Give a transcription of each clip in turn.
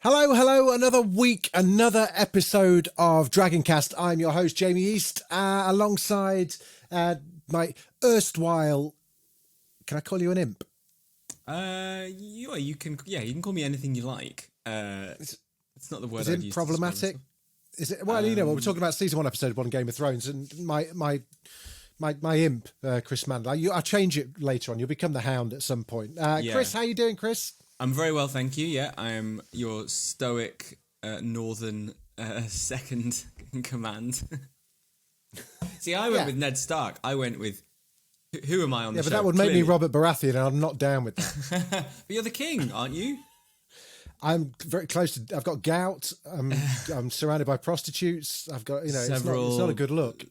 Hello, another week, another episode of Dragoncast. I'm your host, Jamie East, alongside my erstwhile, can I call you an imp? You can call me anything you like. It's not the word Is I'd it use problematic? Is it? Well, we're talking about season 1, episode 1, Game of Thrones, and my imp, Chris Mandle. I'll change it later on. You'll become the Hound at some point. Chris, how you doing, Chris? I'm very well, thank you. Yeah, I am your stoic northern second in command. See, I went with Ned Stark. I went with who am I on the show? Yeah, but that would make me Robert Baratheon, and I'm not down with that. But you're the king, aren't you? I'm very close to. I've got gout. I'm surrounded by prostitutes. I've got, it's not a good look.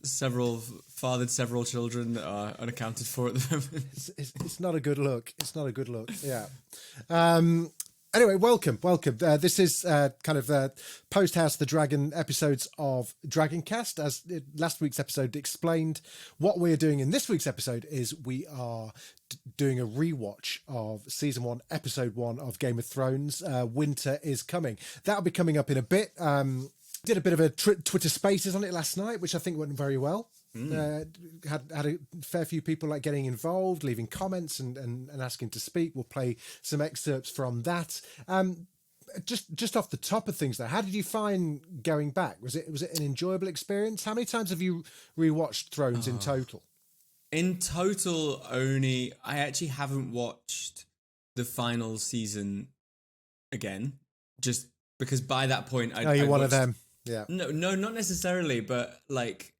Fathered several children that are unaccounted for at the moment. It's not a good look. It's not a good look. Yeah. Anyway, welcome. This is kind of post House of the Dragon episodes of Dragoncast. As last week's episode explained, what we're doing in this week's episode is we are doing a rewatch of season 1, episode 1 of Game of Thrones. Winter is coming. That'll be coming up in a bit. Did a bit of a Twitter Spaces on it last night, which I think went very well. Had a fair few people getting involved, leaving comments and asking to speak. We'll play some excerpts from that. Just off the top of things, though, how did you find going back? Was it an enjoyable experience? How many times have you rewatched Thrones in total? In total, only. I actually haven't watched the final season again, just because by that point you're one of them. Yeah. No, not necessarily, but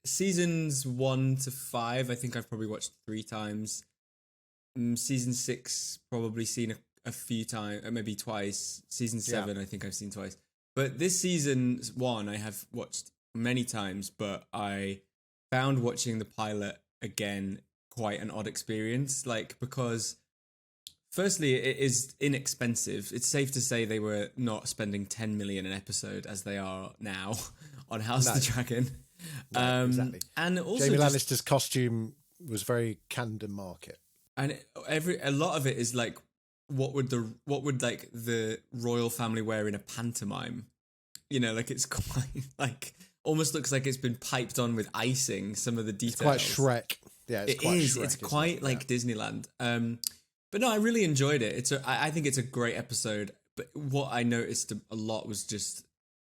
seasons 1 to 5, I think I've probably watched 3 times. Season 6, probably seen a few times, maybe twice. Season 7, I think I've seen twice. But this season 1, I have watched many times, but I found watching the pilot again quite an odd experience. Because firstly, it is inexpensive. It's safe to say they were not spending 10 million an episode as they are now on House of the Dragon. Exactly. And also Jaime Lannister's costume was very Camden Market. And a lot of it is what would the royal family wear in a pantomime? It's quite almost looks like it's been piped on with icing. Some of the details. It's quite Shrek. Yeah, it's quite Disneyland. But no, I really enjoyed it. I think it's a great episode. But what I noticed a lot was just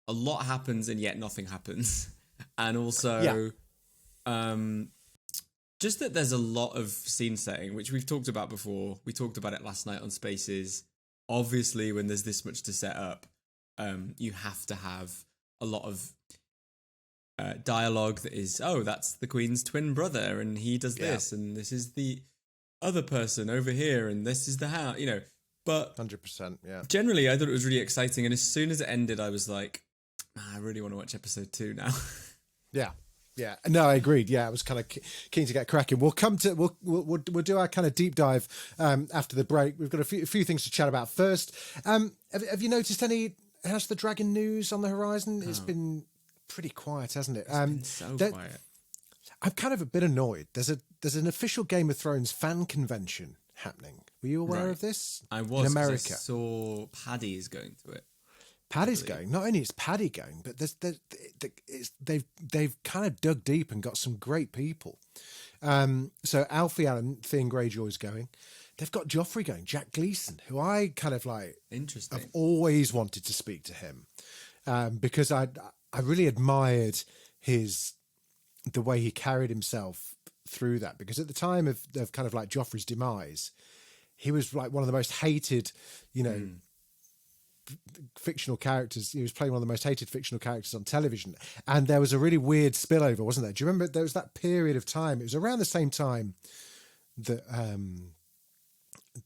a lot happens and yet nothing happens, and also, just that there's a lot of scene setting, which we've talked about before. We talked about it last night on Spaces. Obviously, when there's this much to set up, you have to have a lot of dialogue that is, that's the Queen's twin brother, and he does this, and this is the other person over here, and this is the house, but 100%. Yeah, generally I thought it was really exciting, and as soon as it ended I was like, I really want to watch episode 2 now. yeah, no, I agreed. I was kind of keen to get cracking. We'll do our kind of deep dive after the break. We've got a few things to chat about first. Have you noticed any House of the Dragon news on the horizon? It's been pretty quiet, hasn't it? It's been so quiet. I'm kind of a bit annoyed. There's an official Game of Thrones fan convention happening. Were you aware of this? I was. In America. I saw Paddy is going to it. Paddy's going. Not only is Paddy going, but they've kind of dug deep and got some great people. So Alfie Allen, Theon Greyjoy's going. They've got Joffrey going, Jack Gleeson, who I kind of Interesting. I've always wanted to speak to him because I really admired the way he carried himself through that, because at the time of kind of Joffrey's demise, he was one of the most hated, fictional characters. He was playing one of the most hated fictional characters on television, and there was a really weird spillover, wasn't there? Do you remember there was that period of time? It was around the same time that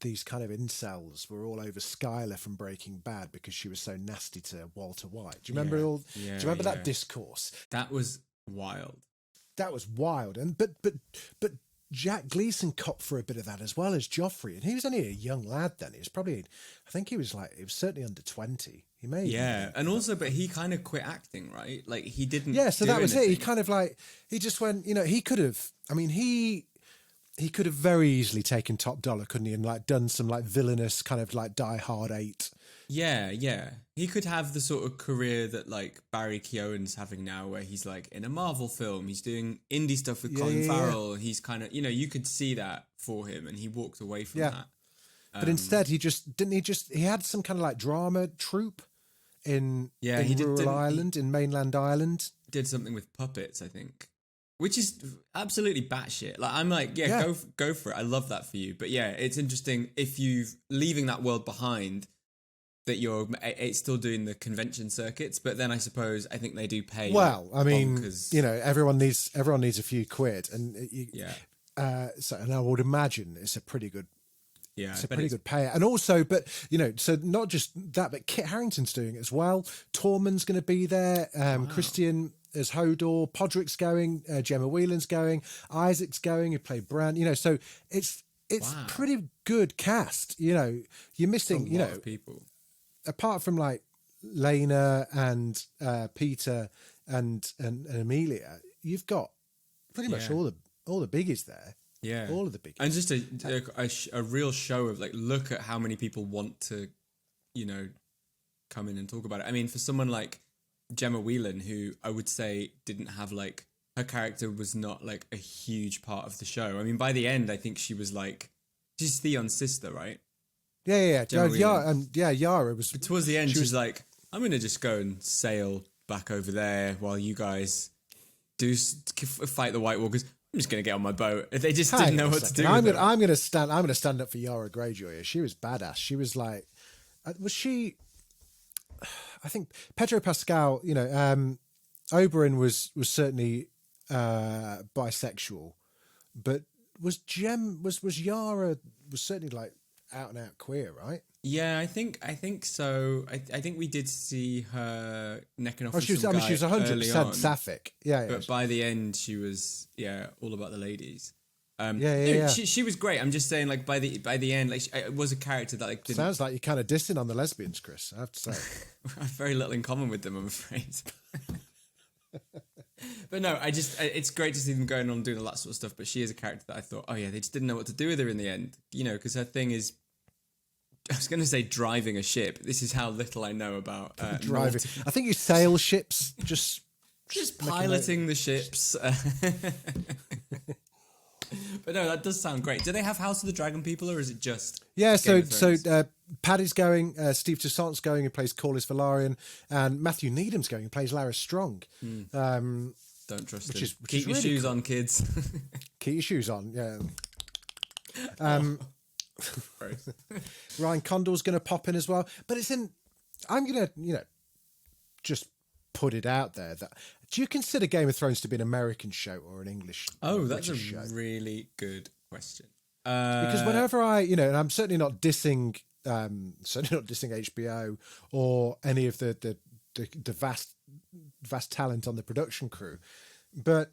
these kind of incels were all over Skylar from Breaking Bad because she was so nasty to Walter White. Do you remember do you remember that discourse? That was wild. That was wild. And but Jack Gleeson copped for a bit of that as well as Joffrey, and he was only a young lad then. He was probably, I think he was certainly under 20. He may and also, but he kind of quit acting, right? He didn't. Yeah, so that was anything. it. He kind of he just went. He could have. I mean, he he could have very easily taken top dollar, couldn't he? And like done some like villainous kind of like Die Hard 8. Yeah, yeah. He could have the sort of career that like Barry Keoghan's having now, where he's like in a Marvel film, he's doing indie stuff with Colin Farrell. He's kind of, you could see that for him, and he walked away from that. But instead, he had some kind of like drama troupe in rural Ireland, in mainland Ireland. Did something with puppets, I think, which is absolutely batshit. Like I'm like, go for it. I love that for you. But yeah, it's interesting if you're leaving that world behind, that it's still doing the convention circuits. But then I think they do pay. Well, I mean, everyone needs a few quid, and and I would imagine it's a pretty good. Yeah, it's a pretty good payer. And also, but, so not just that, but Kit Harington's doing it as well. Tormund's going to be there. Christian as Hodor. Podrick's going. Gemma Whelan's going. Isaac's going, who played Bran. So it's pretty good cast. You're missing, a lot of people. Apart from like Lena and Peter and Amelia, you've got pretty much all the biggies there. Yeah, all of the big, and just a real show of like, look at how many people want to, come in and talk about it. I mean, for someone like Gemma Whelan, who I would say didn't have like, her character was not like a huge part of the show. I mean, by the end, I think she was like, she's Theon's sister, right? Yeah. Yara was. But towards the end, she's like, I'm gonna just go and sail back over there while you guys do fight the White Walkers. I'm just going to get on my boat. They just didn't know what to do. I'm going to stand up for Yara Greyjoy here. She was badass. She was like, was she? I think Pedro Pascal. Oberyn was certainly bisexual, but was Yara was certainly like out and out queer, right? Yeah, I think so. I think we did see her necking off. She was 100% sapphic. Yeah, but by the end, she was all about the ladies. She was great. I'm just saying, like by the end, like it was a character that like didn't... Sounds like you're kind of dissing on the lesbians, Chris. I have to say, I have very little in common with them, I'm afraid. But no, it's great to see them going on and doing all that sort of stuff. But she is a character that I thought, they just didn't know what to do with her in the end. Because her thing is, I was going to say driving a ship. This is how little I know about driving. I think you sail ships, just piloting the ships. But no, that does sound great. Do they have House of the Dragon people, or is it just? Yeah, so Paddy's going, Steve Toussaint's going, who plays Corlys Velaryon, and Matthew Needham's going, who plays Larys Strong. Don't trust him. Keep your shoes on, kids. Keep your shoes on. Yeah. Ryan Condal's going to pop in as well, but I'm going to just put it out there that, do you consider Game of Thrones to be an American show or an English? That's a show? Really good question. Because whenever and I'm certainly not dissing HBO or any of the vast talent on the production crew, but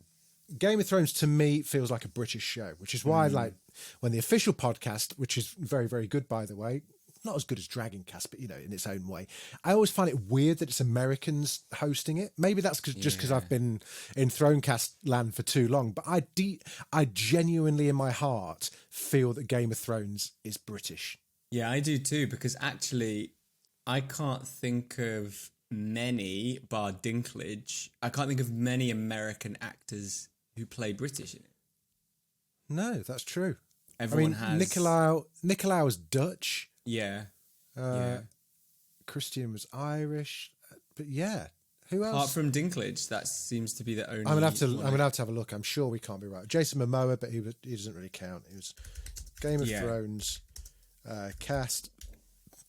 Game of Thrones to me feels like a British show, which is why like when the official podcast, which is very, very good, by the way, not as good as Dragoncast, but in its own way, I always find it weird that it's Americans hosting it. Maybe that's just because I've been in Thronecast land for too long, but I genuinely in my heart feel that Game of Thrones is British. Yeah, I do too, because actually I can't think of many, bar Dinklage, I can't think of many American actors who play British in it. No, that's true. Everyone has. Nicolau was Dutch. Yeah. Christian was Irish. But yeah, who else? Apart from Dinklage, that seems to be the only. I'm gonna have to have a look. I'm sure we can't be right. Jason Momoa, but he doesn't really count. He was Game of Thrones cast.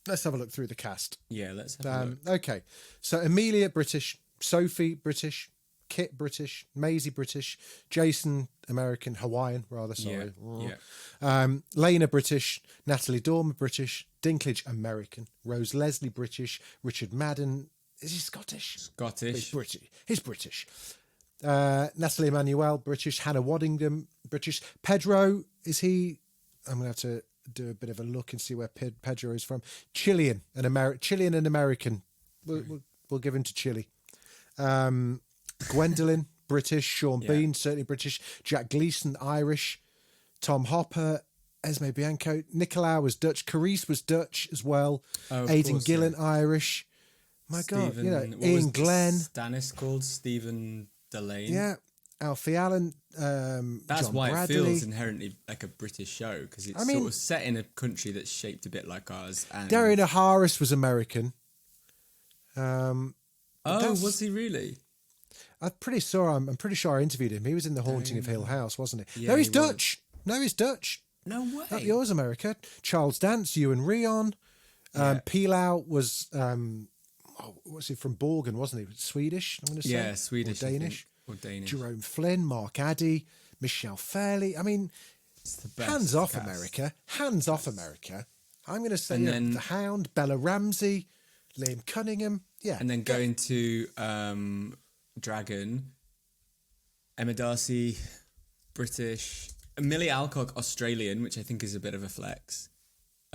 Let's have a look through the cast. Yeah, let's have a look. Okay, so Amelia British, Sophie British, Kit British, Maisie British, Jason American, Hawaiian rather. Sorry. Yeah. Lena British, Natalie Dormer British, Dinklage American, Rose Leslie British, Richard Madden, is he Scottish? Scottish. He's British. Natalie Emmanuel British, Hannah Waddingham British. Pedro, is he? I'm gonna have to do a bit of a look and see where Pedro is from. Chilean and American. We'll give him to Chile. Gwendolyn British, Sean Bean certainly British, Jack Gleeson Irish, Tom Hopper, Esme Bianco, Nicolau was Dutch, Carice was Dutch as well, Oh, Aidan Gillen, Irish. My God, Stephen, what Ian was Glenn. Stannis called? Stephen Delane? Yeah, Alfie Allen, That's John why Bradley. it feels inherently like a British show, because it's sort of set in a country that's shaped a bit like ours. And... Darian Harris was American. Was he really? I'm pretty sure I interviewed him. He was in The Haunting of Hill House, wasn't he? Yeah, No, he's he Dutch. No, he's Dutch. No way. Up yours, America. Charles Dance, Ewan Rion. Pilau was, what's he from Borgen, wasn't he? Swedish, I'm going to say. Yeah, Swedish. Or Danish. Or Danish. Jerome Flynn, Mark Addy, Michelle Fairley. I mean, It's the best hands off cast. America. Hands off America. I'm going to say And then- The Hound, Bella Ramsey, Liam Cunningham. Yeah. And then going to Dragon, Emma Darcy, British, Millie Alcock, Australian, which I think is a bit of a flex.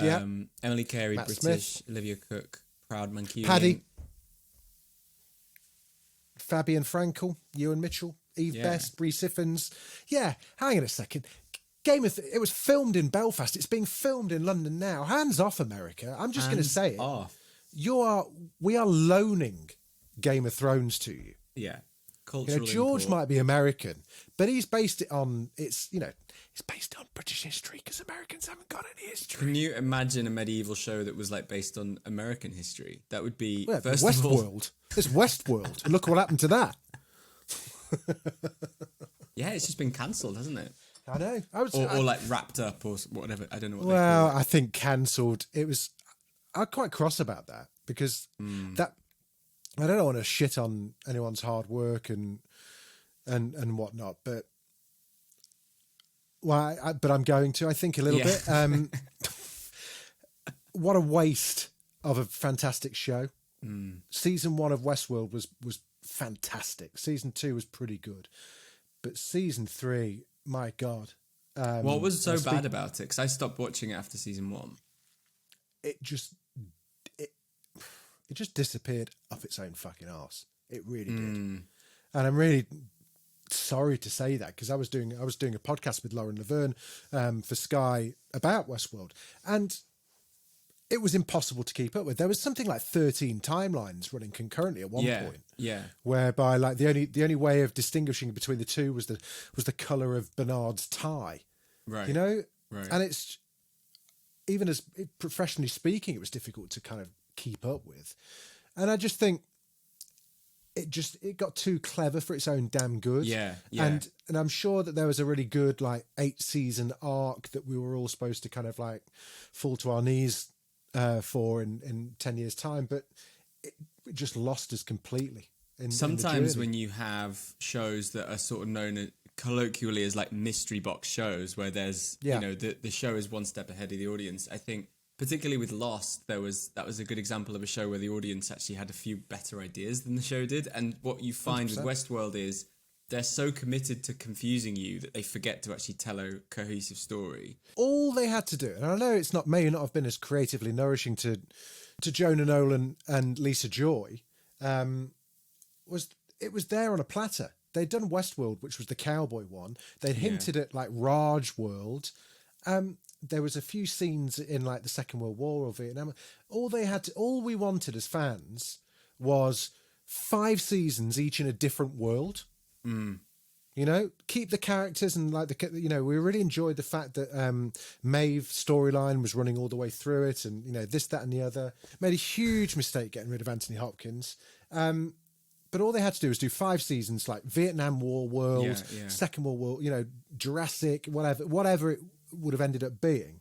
Yeah. Emily Carey, Matt British, Smith. Olivia Cook, Proud Mancunian. Paddy. Fabian Frankel, Ewan Mitchell, Eve Yeah. Best, Bree Siffins. Yeah, hang on a second. It was filmed in Belfast. It's being filmed in London now. Hands off, America. I'm just going to Hands say it. off. We are loaning Game of Thrones to you. Yeah. You know, Cultural George import. might be American, but he's based it on it's based on British history because Americans haven't got any history. Can you imagine a medieval show that was like based on American history? That would be Well, first of all, Westworld. It's Westworld. And look what happened to that. yeah, it's just been cancelled, hasn't it? I know. Or like wrapped up or whatever. I don't know what they Well, call it. I think cancelled. I'm quite cross about that because that I don't want to shit on anyone's hard work and whatnot, but but I'm going to. I think a little bit. What a waste of a fantastic show. Season 1 of Westworld was fantastic. Season 2 was pretty good, but season 3, my God. What was so bad about it? Because I stopped watching it after season 1. It just disappeared up its own fucking arse. It really did. And I'm really sorry to say that because I was doing a podcast with Lauren Laverne for Sky about Westworld, and it was impossible to keep up with. There was something like 13 timelines running concurrently at one point. Yeah. Whereby like the only way of distinguishing between the two was the colour of Bernard's tie. Right. You know? Right. And it's even as professionally speaking, it was difficult to kind of keep up with. And I just think it got too clever for its own damn good. Yeah. And I'm sure that there was a really good like 8-season arc that we were all supposed to kind of like fall to our knees for in 10 years time, but it just lost us completely. Sometimes when you have shows that are sort of known colloquially as like mystery box shows where there's the show is one step ahead of the audience, I think particularly with Lost that was a good example of a show where the audience actually had a few better ideas than the show did. And what you find 100%. with Westworld is they're so committed to confusing you that they forget to actually tell a cohesive story. All they had to do, and I know it's may not have been as creatively nourishing to Jonah Nolan and Lisa Joy, was there on a platter. They'd done Westworld, which was the cowboy one. They'd hinted at like Raj World. There was a few scenes in like the Second World War or Vietnam. All we wanted as fans was 5 seasons, each in a different world. You know, keep the characters and like we really enjoyed the fact that Maeve's storyline was running all the way through it, and this, that, and the other. Made a huge mistake getting rid of Anthony Hopkins. But all they had to do was do 5 seasons, like Vietnam War world, Second World War, Jurassic, whatever it would have ended up being.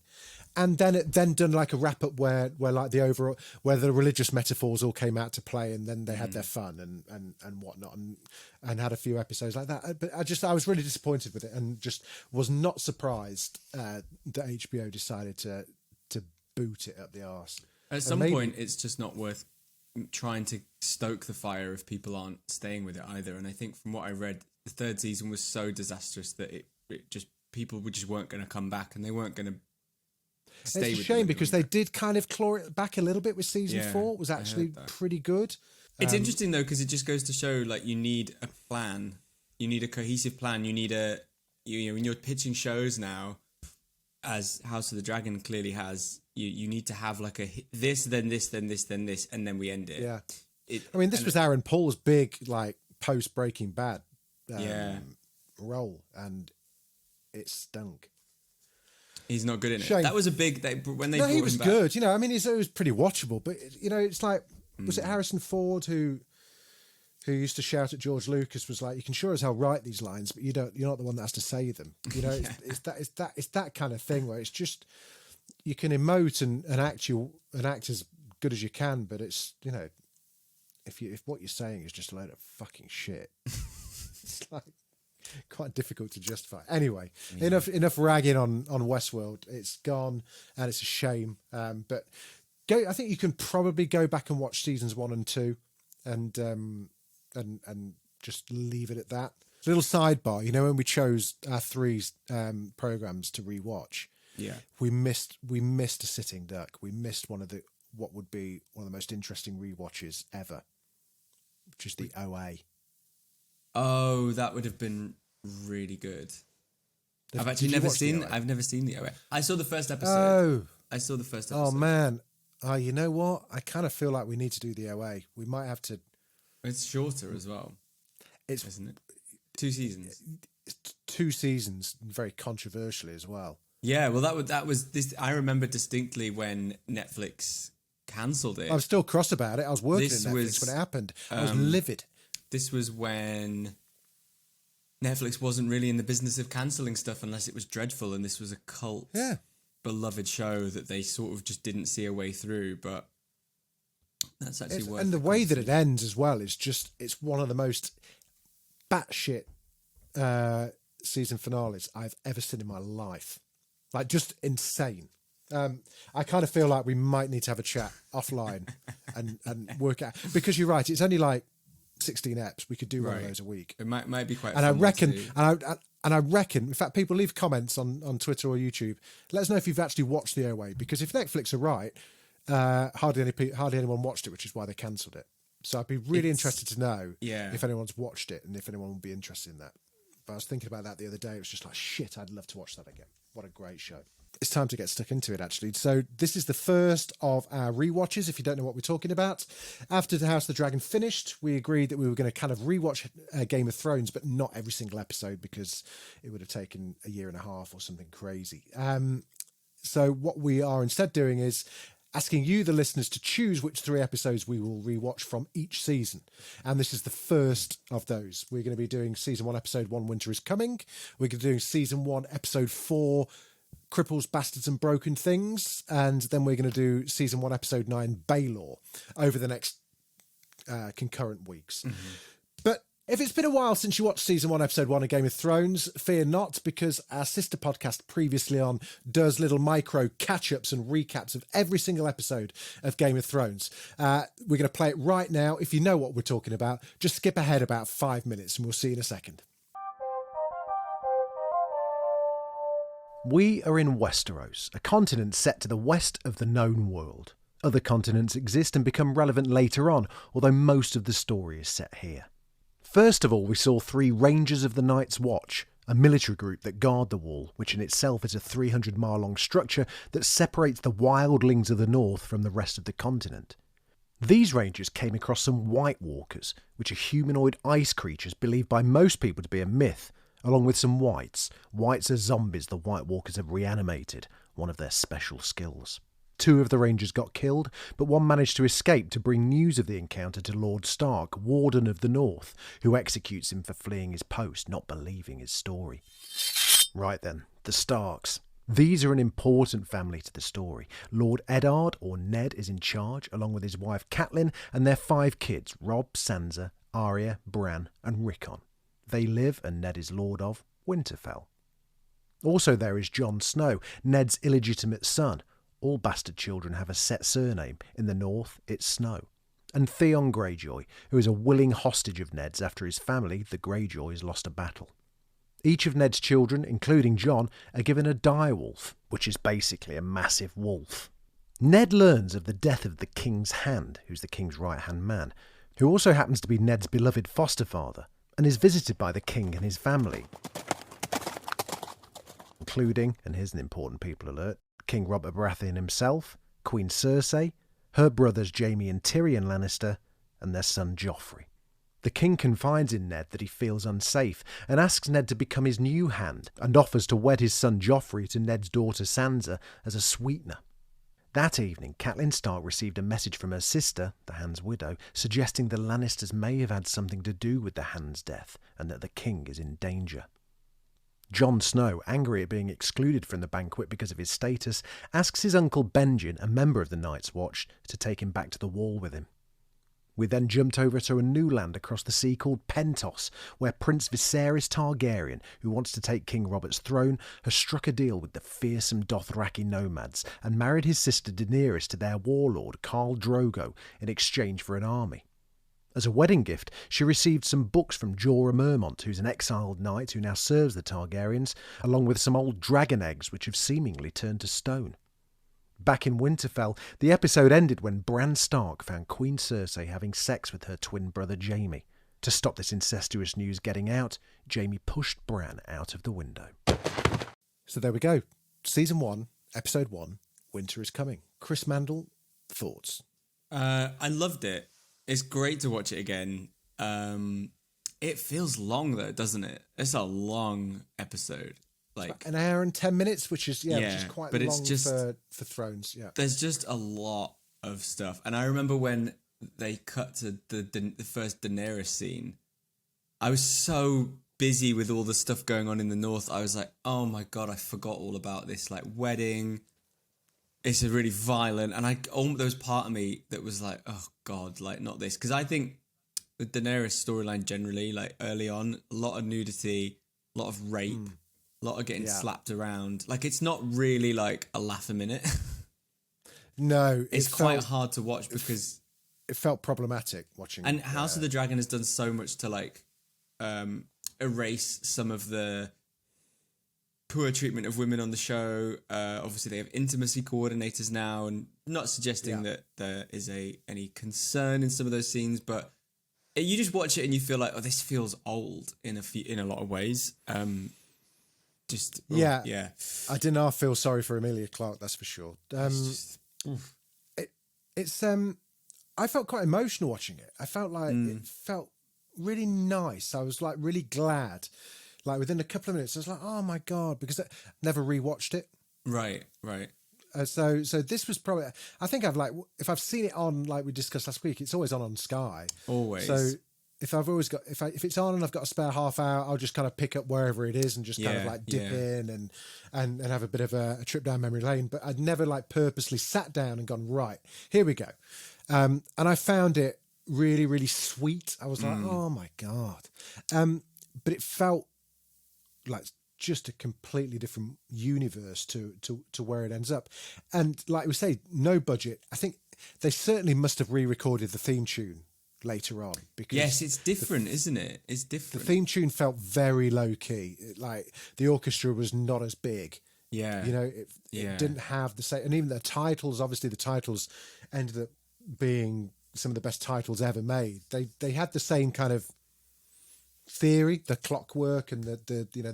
And then done like a wrap up where like where the religious metaphors all came out to play, and then they had their fun and whatnot, and had a few episodes like that. But I was really disappointed with it, and just was not surprised that HBO decided to boot it up the arse. At some point, it's just not worth trying to stoke the fire if people aren't staying with it either. And I think from what I read, the 3rd season was so disastrous that it just people just weren't going to come back, and they weren't going to. It's a shame because they did kind of claw it back a little bit with season 4. It was actually pretty good. It's interesting though, because it just goes to show like you need a plan, you need a cohesive plan, you need when you're pitching shows now, as House of the Dragon clearly has, you need to have like this, then this, then this, then this, and then we end it. Yeah. I mean, this was Aaron Paul's big, like, post Breaking Bad role, and it stunk. He's not good in Shame. it. That was a big... when they no, brought he was him back, good. You know, I mean, it was pretty watchable, but, you know, it's like, was it Harrison Ford who used to shout at George Lucas, was like, you can sure as hell write these lines, but you're not the one that has to say them. You know, it's that kind of thing where it's just, you can emote and act as good as you can, but it's, you know, if what you're saying is just a load of fucking shit, it's like quite difficult to justify. Anyway, enough ragging on Westworld. It's gone, and it's a shame. But I think you can probably go back and watch seasons 1 and 2, and just leave it at that. Little sidebar, you know, when we chose our 3 programs to rewatch, we missed a sitting duck. We missed what would be one of the most interesting rewatches ever, which is the OA. Oh, that would have been really good. I've actually never seen the OA. I saw the first episode. Oh. I saw the first episode. Oh, man. You know what? I kind of feel like we need to do the OA. We might have to... It's shorter as well, isn't it? 2 seasons. 2 seasons, very controversially as well. Yeah, well, that was this. I remember distinctly when Netflix cancelled it. I was still cross about it. I was working in Netflix when it happened. I was livid. This was when Netflix wasn't really in the business of cancelling stuff unless it was dreadful, and this was a cult, beloved show that they sort of just didn't see a way through. But that's actually worth. And the way that it ends as well is just, it's one of the most batshit season finales I've ever seen in my life. Like, just insane. I kind of feel like we might need to have a chat offline and work out, because you're right, it's only like 16 eps. We could do one of those a week. It might be quite. And I reckon, in fact, people leave comments on Twitter or YouTube. Let us know if you've actually watched the OA, because if Netflix are right, hardly anyone watched it, which is why they cancelled it. So I'd be really interested to know if anyone's watched it and if anyone would be interested in that. But I was thinking about that the other day. It was just like, shit, I'd love to watch that again. What a great show. It's time to get stuck into it, actually. So this is the first of our rewatches, if you don't know what we're talking about. After The House of the Dragon finished, we agreed that we were going to kind of rewatch Game of Thrones, but not every single episode, because it would have taken a year and a half or something crazy. So what we are instead doing is asking you, the listeners, to choose which 3 episodes we will rewatch from each season. And this is the first of those. We're going to be doing season 1, episode 1, Winter is Coming. We're going to be doing season 1, episode 4, Cripples, Bastards and Broken Things. And then we're going to do season 1, episode 9, Baelor, over the next concurrent weeks. Mm-hmm. But if it's been a while since you watched season 1, episode 1 of Game of Thrones, fear not, because our sister podcast previously on does little micro catch-ups and recaps of every single episode of Game of Thrones. We're going to play it right now. If you know what we're talking about, just skip ahead about 5 minutes and we'll see you in a second. We are in Westeros, a continent set to the west of the known world. Other continents exist and become relevant later on, although most of the story is set here. First of all, we saw 3 Rangers of the Night's Watch, a military group that guard the wall, which in itself is a 300-mile-long structure that separates the wildlings of the north from the rest of the continent. These Rangers came across some White Walkers, which are humanoid ice creatures believed by most people to be a myth, along with some Whites. Whites are zombies the White Walkers have reanimated, one of their special skills. 2 of the Rangers got killed, but one managed to escape to bring news of the encounter to Lord Stark, Warden of the North, who executes him for fleeing his post, not believing his story. Right then, the Starks. These are an important family to the story. Lord Eddard, or Ned, is in charge, along with his wife Catelyn and their 5 kids, Robb, Sansa, Arya, Bran and Rickon. They live, and Ned is lord of, Winterfell. Also there is Jon Snow, Ned's illegitimate son. All bastard children have a set surname. In the north, it's Snow. And Theon Greyjoy, who is a willing hostage of Ned's after his family, the Greyjoys, lost a battle. Each of Ned's children, including Jon, are given a direwolf, which is basically a massive wolf. Ned learns of the death of the King's Hand, who's the King's right-hand man, who also happens to be Ned's beloved foster father, and is visited by the King and his family. including, and here's an important people alert, King Robert Baratheon himself, Queen Cersei, her brothers Jaime and Tyrion Lannister, and their son Joffrey. The king confides in Ned that he feels unsafe and asks Ned to become his new hand and offers to wed his son Joffrey to Ned's daughter Sansa as a sweetener. That evening, Catelyn Stark received a message from her sister, the Hand's widow, suggesting the Lannisters may have had something to do with the Hand's death and that the king is in danger. Jon Snow, angry at being excluded from the banquet because of his status, asks his uncle Benjen, a member of the Night's Watch, to take him back to the Wall with him. We then jumped over to a new land across the sea called Pentos, where Prince Viserys Targaryen, who wants to take King Robert's throne, has struck a deal with the fearsome Dothraki nomads and married his sister Daenerys to their warlord Khal Drogo in exchange for an army. As a wedding gift, she received some books from Jorah Mormont, who's an exiled knight who now serves the Targaryens, along with some old dragon eggs which have seemingly turned to stone. Back in Winterfell, the episode ended when Bran Stark found Queen Cersei having sex with her twin brother Jaime. To stop this incestuous news getting out, Jaime pushed Bran out of the window. So there we go. Season 1, Episode 1, Winter is Coming. Chris Mandle, thoughts? I loved it. It's great to watch it again. It feels long though, doesn't it? It's a long episode. Like an hour and 10 minutes, which is which is quite long it's just, for Thrones. Yeah, there's just a lot of stuff, and I remember when they cut to the first Daenerys scene. I was so busy with all the stuff going on in the north. I was like, oh my god, I forgot all about this like wedding. It's really violent, and there was part of me that was like, oh god, like not this, because I think the Daenerys storyline generally, like early on, a lot of nudity, a lot of rape. A lot of getting slapped around. Like, it's not really like a laugh a minute. No. It's quite hard to watch because... It felt problematic watching. And House of the Dragon has done so much to, like, erase some of the poor treatment of women on the show. Obviously, they have intimacy coordinators now, and not suggesting that there is any concern in some of those scenes, but you just watch it and you feel like, oh, this feels old in a lot of ways. I did not feel sorry for Emilia Clarke, that's for sure. I felt quite emotional watching it. I felt like it felt really nice. I was like really glad. Like within a couple of minutes, I was like, oh my god, because I never rewatched it. Right. So this was probably. I think if I've seen it on, like we discussed last week, it's always on Sky. Always. So if I've always got if it's on and I've got a spare half hour, I'll just kind of pick up wherever it is and just kind of like dip in and have a bit of a trip down memory lane. But I'd never like purposely sat down and gone, right, here we go. And I found it really, really sweet. I was like, oh my god. But it felt like just a completely different universe to where it ends up. And like we say, no budget. I think they certainly must have re-recorded the theme tune later on, because yes, it's different, isn't it? It's different. The theme tune felt very low key. Like the orchestra was not as big. Yeah, you know, it didn't have the same. And even the titles, obviously, the titles ended up being some of the best titles ever made. They had the same kind of theory, the clockwork and the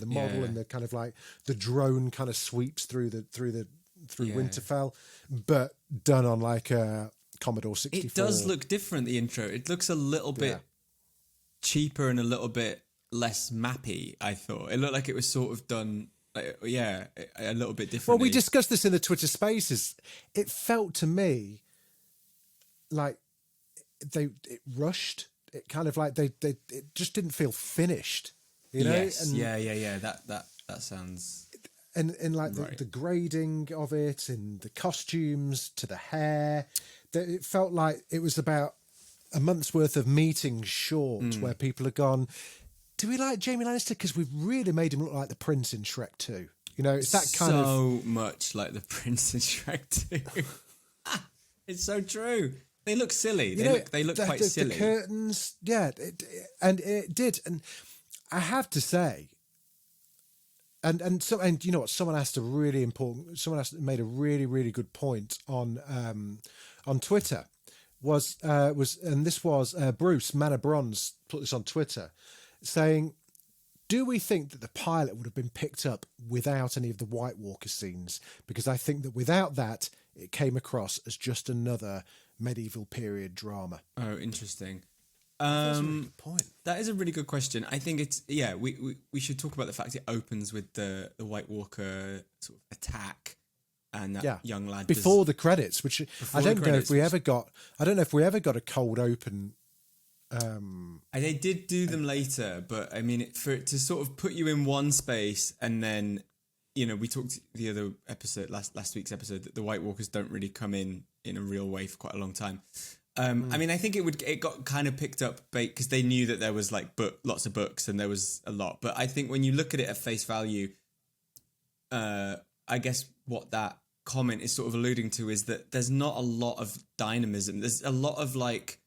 model and the kind of like the drone kind of sweeps through Winterfell, but done on like a Commodore 64. It does look different, the intro. It looks a little bit cheaper and a little bit less mappy, I thought. It looked like it was sort of done, a little bit differently. Well, we discussed this in the Twitter Spaces. It felt to me like it rushed. It kind of like it just didn't feel finished, you know? Yes, and that sounds... And like the grading of it and the costumes to the hair, that it felt like it was about a month's worth of meetings short, where people have gone, do we like Jaime Lannister? Because we've really made him look like the prince in Shrek 2. You know, it's that kind of... So much like the prince in Shrek 2. It's so true. They look silly. They look quite silly. The curtains, and it did. And I have to say... And you know what? Someone made a really, really good point on Twitter. And this was Bruce Man of Bronze put this on Twitter, saying do we think that the pilot would have been picked up without any of the White Walker scenes? Because I think that without that, it came across as just another medieval period drama. Oh, interesting. That's a really good point. That is a really good question. I think it's we should talk about the fact it opens with the White Walker sort of attack and that young lad before the credits, which I don't know if we ever got. I don't know if we ever got a cold open. They did do them later, but I mean, for it to sort of put you in one space, and then we talked the other episode, last week's episode, that the White Walkers don't really come in a real way for quite a long time. I mean, I think it got kind of picked up because they knew that there was like lots of books and there was a lot. But I think when you look at it at face value, I guess what that comment is sort of alluding to is that there's not a lot of dynamism. There's a lot of like,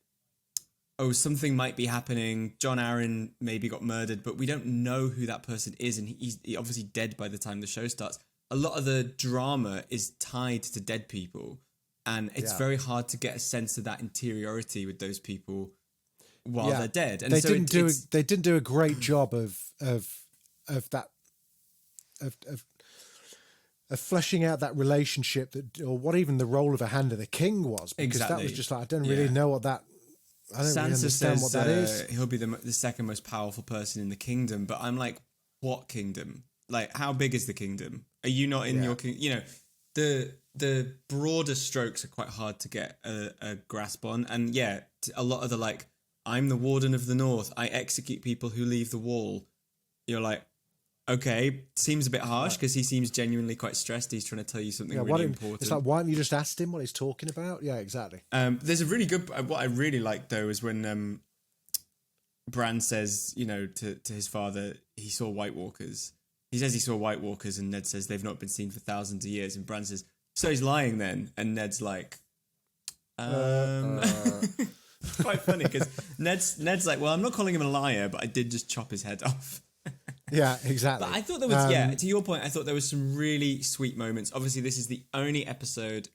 oh, something might be happening. John Aaron maybe got murdered, but we don't know who that person is. And he's obviously dead by the time the show starts. A lot of the drama is tied to dead people. And it's very hard to get a sense of that interiority with those people while they're dead. And they didn't do a great job of fleshing out that relationship or what even the role of a Hand of the King was, because that was just like, I don't really know what that. I don't really understand what that is. He'll be the second most powerful person in the kingdom, but I'm like, what kingdom? Like, how big is the kingdom? Are you not in your kingdom? The broader strokes are quite hard to get a grasp on, and a lot of the like, I'm the Warden of the North, I execute people who leave the wall. You're like, okay, seems a bit harsh because he seems genuinely quite stressed. He's trying to tell you something really important. It's like, why don't you just ask him what he's talking about? Yeah, exactly. There's a really good. What I really like though is when Bran says, to his father, he saw White Walkers. He says he saw White Walkers, and Ned says they've not been seen for thousands of years. And Bran says, so he's lying then. And Ned's like, It's quite funny because Ned's like, well, I'm not calling him a liar, but I did just chop his head off. Yeah, exactly. But I thought there was, to your point, I thought there was some really sweet moments. Obviously, this is the only episode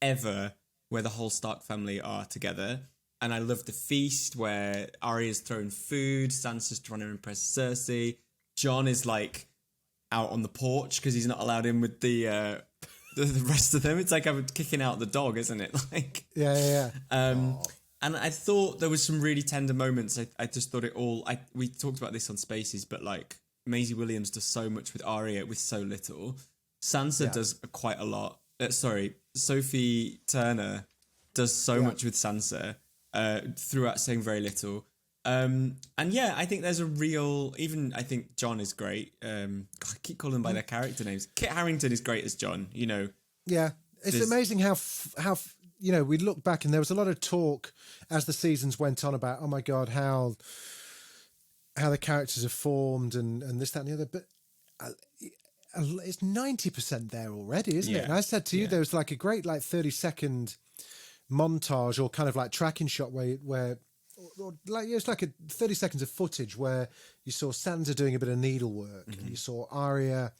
ever where the whole Stark family are together. And I love the feast where Arya's throwing food, Sansa's trying to impress Cersei. Jon is like out on the porch because he's not allowed in with the rest of them. It's like I'm kicking out the dog, isn't it? Like, yeah. And I thought there was some really tender moments. I just thought it all. We talked about this on Spaces, but like Maisie Williams does so much with Arya with so little. Sansa does quite a lot. Sophie Turner does so much with Sansa throughout saying very little. And yeah, I think there's a real. Even I think Jon is great. I keep calling them by their character names. Kit Harington is great as Jon. Yeah, it's amazing how we look back and there was a lot of talk as the seasons went on about, oh my God, how the characters are formed and this, that, and the other. But it's 90% there already, isn't it? And I said to you, there was like a great 30-second montage or kind of like tracking shot where it's like a 30 seconds of footage where you saw Sansa doing a bit of needlework, and you saw Arya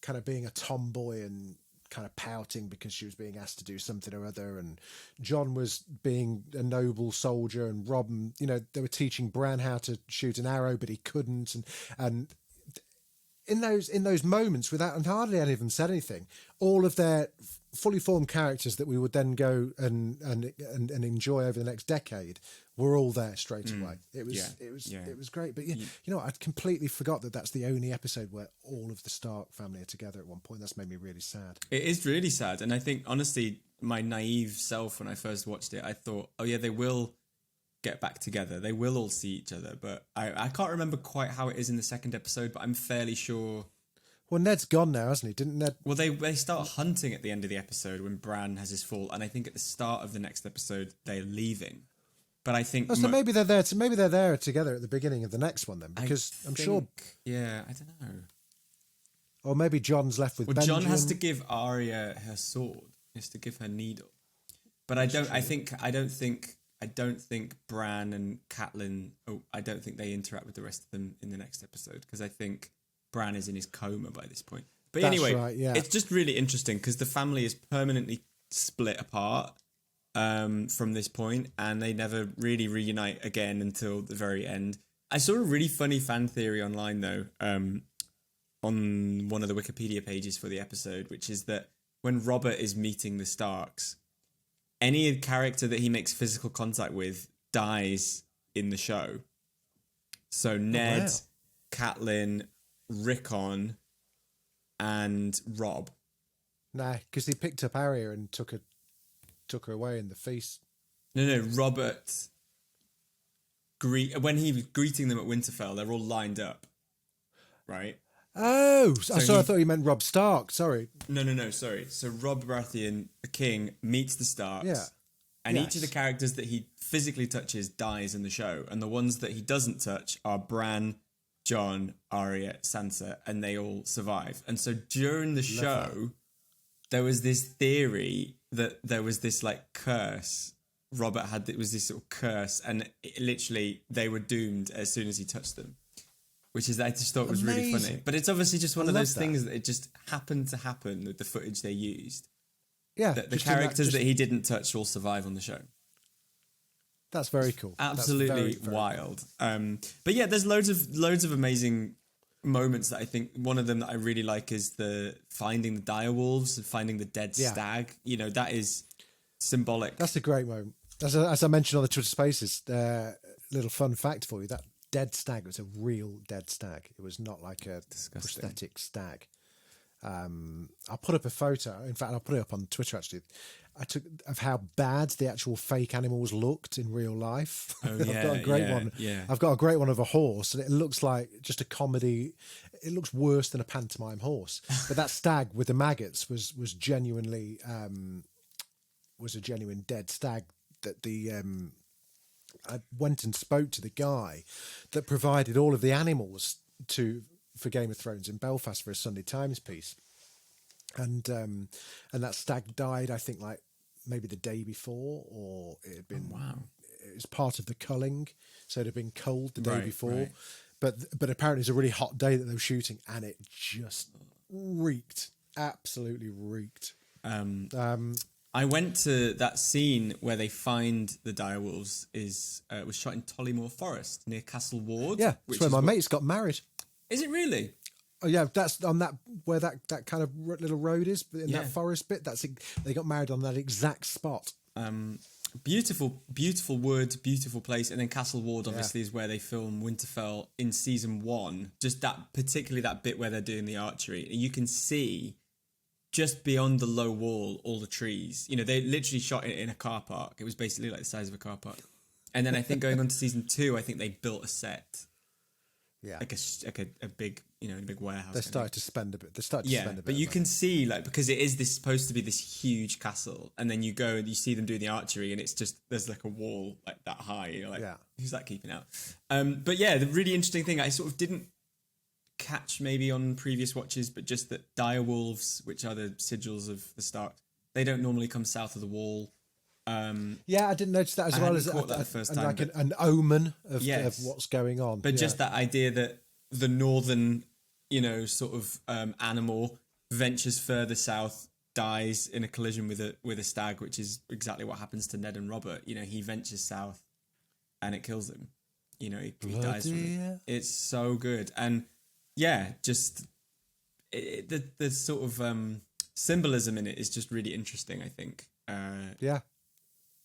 kind of being a tomboy and kind of pouting because she was being asked to do something or other, and Jon was being a noble soldier, and Robin, they were teaching Bran how to shoot an arrow, but he couldn't, and in those moments, without, and hardly any of them said anything, all of their fully formed characters that we would then go and enjoy over the next decade were all there straight away. It was great. But I'd completely forgot that that's the only episode where all of the Stark family are together at one point. That's made me really sad. It is really sad. And I think, honestly, my naive self, when I first watched it, I thought, oh yeah, they will get back together. They will all see each other. But I can't remember quite how it is in the second episode, but I'm fairly sure. Well, Ned's gone now, hasn't he? Didn't Ned? Well, they start hunting at the end of the episode when Bran has his fall. And I think at the start of the next episode, they're leaving. But I think maybe they're there. Maybe they're there together at the beginning of the next one then, because I'm sure. Yeah, I don't know. Or maybe Jon's left with. Benjen. Jon has to give Arya her sword. He has to give her needle. But I don't think Bran and Catelyn. Oh, I don't think they interact with the rest of them in the next episode, because I think Bran is in his coma by this point. But anyway, right, it's just really interesting because the family is permanently split apart from this point, and they never really reunite again until the very end. I saw a really funny fan theory online though, on one of the Wikipedia pages for the episode, which is that when Robert is meeting the Starks, any character that he makes physical contact with dies in the show. So Ned, Catelyn, Rickon, and Rob. Nah, because he picked up Arya and took her away in the feast. No, Robert. When he was greeting them at Winterfell, they're all lined up, right? Oh, I thought you meant Robb Stark. Sorry. No, sorry. So Robb Baratheon, the king, meets the Starks. Yeah. And each of the characters that he physically touches dies in the show. And the ones that he doesn't touch are Bran, Jon, Arya, Sansa, and they all survive. And so during the show, there was this theory that there was this like curse. Robert had, it was this sort of curse, and literally they were doomed as soon as he touched them. Which is, I just thought was really funny. But it's obviously just one of those things that it just happened to happen with the footage they used. Yeah. That the characters that he didn't touch will survive on the show. That's very cool. Absolutely very wild. Cool. But yeah, there's loads of amazing moments that I think, one of them that I really like is the finding the direwolves and finding the dead stag. You know, that is symbolic. That's a great moment. As I mentioned on the Twitter Spaces, little fun fact for you, that dead stag was a real dead stag. It was not like a prosthetic stag. I'll put up a photo. In fact, I'll put it up on Twitter actually. I took of how bad the actual fake animals looked in real life. Oh, yeah, I've got a great one. Yeah. I've got a great one of a horse, and it looks like just a comedy. It looks worse than a pantomime horse. But that stag with the maggots was genuinely was a genuine dead stag. That the I went and spoke to the guy that provided all of the animals for Game of Thrones in Belfast for a Sunday Times piece, and that stag died, I think, like maybe the day before, or it had been it was part of the culling, so it had been culled the day before. Right. But apparently it's a really hot day that they were shooting, and it just reeked, absolutely reeked. I went to that scene where they find the direwolves. Was shot in Tollymore Forest near Castle Ward. Yeah, that's where my mates got married. Is it really? Oh yeah, that's on that where that kind of little road is in that forest bit. They got married on that exact spot. Beautiful wood, beautiful place, and then Castle Ward obviously is where they film Winterfell in season 1. Just particularly that bit where they're doing the archery, you can see just beyond the low wall all the trees. You know, they literally shot it in a car park. It was basically like the size of a car park. And then I think going on to season 2, I think they built a set. Yeah, like a big, a big warehouse. They started to spend a bit. But you can see, like, because it is supposed to be this huge castle, and then you go and you see them doing the archery, and it's just there's like a wall like that high. You're like, who's that keeping out? But yeah, the really interesting thing I sort of didn't catch maybe on previous watches, but just that direwolves, which are the sigils of the Stark, they don't normally come south of the wall. I didn't notice that as well as that the first time, like an omen of what's going on. But just that idea that the northern, sort of animal ventures further south, dies in a collision with a stag, which is exactly what happens to Ned and Robert. he ventures south, and it kills him. He dies from it. It's so good, and just the sort of symbolism in it is just really interesting. I think.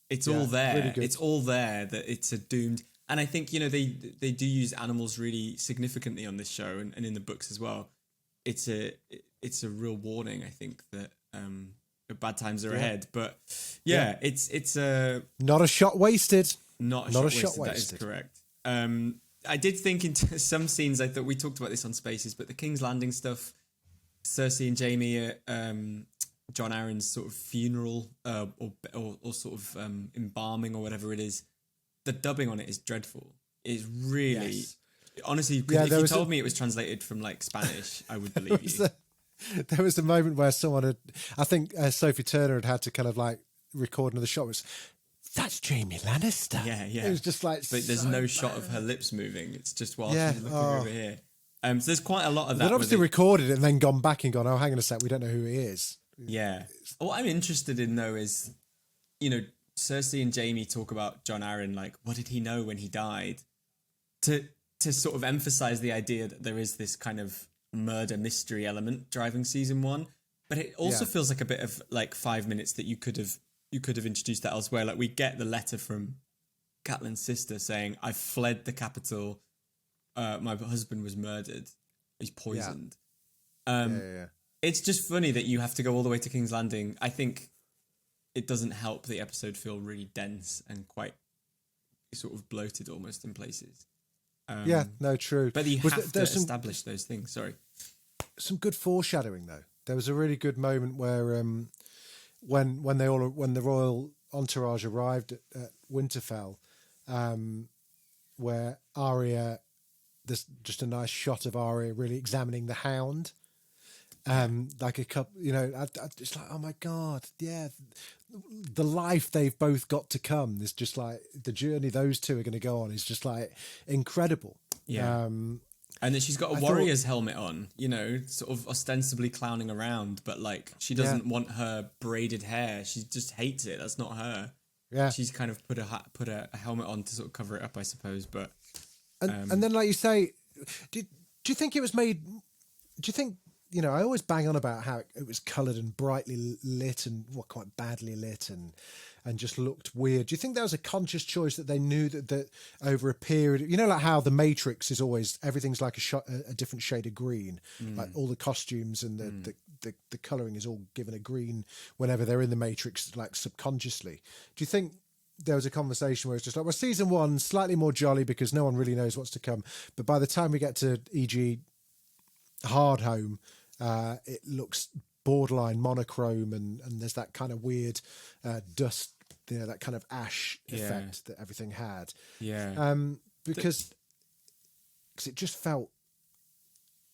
It's all there. Really it's all there that it's a doomed. And I think, they do use animals really significantly on this show and in the books as well. It's a real warning, I think, that bad times are ahead. But it's a... Not a shot wasted. Not a shot wasted. That is correct. I did think in some scenes, I thought we talked about this on Spaces, but the King's Landing stuff, Cersei and Jaime John Aaron's sort of funeral or sort of embalming or whatever it is, the dubbing on it is dreadful. It's really, honestly, if you told me it was translated from like Spanish, I would believe you. There was a moment where someone had, I think Sophie Turner had to kind of like record another shot. It was, that's Jaime Lannister. Yeah. It was just like, but there's no shot of her lips moving. It's just while she's looking over here. So there's quite a lot of that. They'd obviously recorded it and then gone back and gone, oh, hang on a sec, we don't know who he is. Yeah. What I'm interested in though is, Cersei and Jaime talk about John Arryn, like, what did he know when he died? To to sort of emphasize the idea that there is this kind of murder mystery element driving season 1, but it also feels like a bit of like 5 minutes that you could have introduced that elsewhere. Like we get the letter from Catelyn's sister saying, "I fled the capital. My husband was murdered. He's poisoned." It's just funny that you have to go all the way to King's Landing. I think it doesn't help the episode feel really dense and quite sort of bloated almost in places. True. But you have to establish those things. Sorry. Some good foreshadowing though. There was a really good moment where when the royal entourage arrived at Winterfell, where Arya, there's just a nice shot of Arya really examining the hound. Like a couple, I just like, oh my God, yeah, the life they've both got to come is just like the journey those two are going to go on is just like incredible. Yeah. And then she's got a warrior's helmet on, sort of ostensibly clowning around, but like she doesn't want her braided hair. She just hates it. That's not her. Yeah. She's kind of put a helmet on to sort of cover it up, I suppose. But and then, like you say, do you think it was made? Do you think? I always bang on about how it was coloured and brightly lit and quite badly lit and just looked weird. Do you think that was a conscious choice that they knew that over a period, like how the Matrix is always, everything's like a different shade of green, like all the costumes and the colouring is all given a green whenever they're in the Matrix, like subconsciously. Do you think there was a conversation where it's just like, well, season 1, slightly more jolly because no one really knows what's to come. But by the time we get to E.g. Hardhome, it looks borderline monochrome and there's that kind of weird dust, that kind of ash effect that everything had. Because it just felt,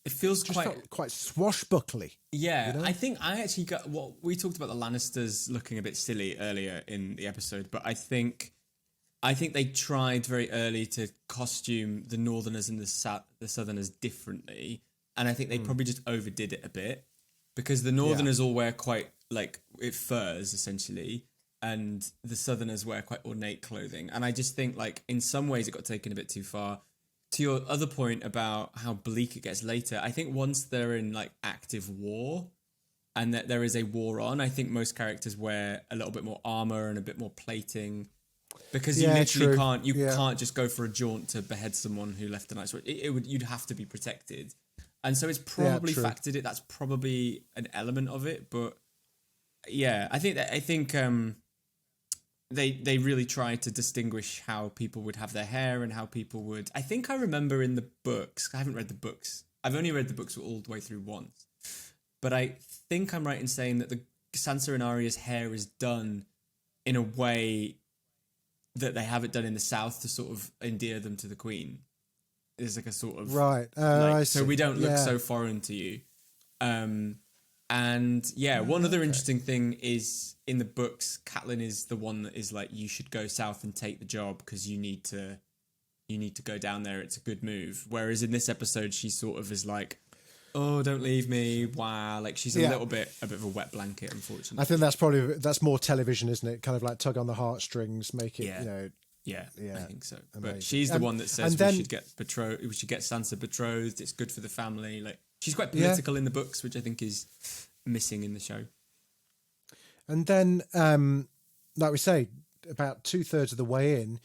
it feels quite swashbuckly. I think I actually got what we talked about, the Lannisters looking a bit silly earlier in the episode, but I think they tried very early to costume the Northerners and the Southerners differently. And I think they probably just overdid it a bit because the Northerners all wear quite like furs essentially, and the Southerners wear quite ornate clothing. And I just think like in some ways it got taken a bit too far. To your other point about how bleak it gets later, I think once they're in like active war and that there is a war on, I think most characters wear a little bit more armor and a bit more plating. Because you literally can't just go for a jaunt to behead someone who left a nice sword. You'd have to be protected. And so it's probably factored it. That's probably an element of it, but I think they really tried to distinguish how people would have their hair and how people would. I think I remember in the books. I haven't read the books. I've only read the books all the way through once, but I think I'm right in saying that the Sansa and Arya's hair is done in a way that they have it done in the South to sort of endear them to the Queen. Is like a sort of so we don't look so foreign to you. One other interesting thing is in the books, Catelyn is the one that is like, you should go south and take the job because you need to go down there. It's a good move. Whereas in this episode, she sort of is like, oh, don't leave me. Wow. Like she's a bit of a wet blanket, unfortunately. I think that's more television, isn't it? Kind of like tug on the heartstrings, make it, Yeah, I think so. Amazing. But she's the one that says we should get betrothed. We should get Sansa betrothed. It's good for the family. Like she's quite political in the books, which I think is missing in the show. And then, like we say, about 2/3 of the way in,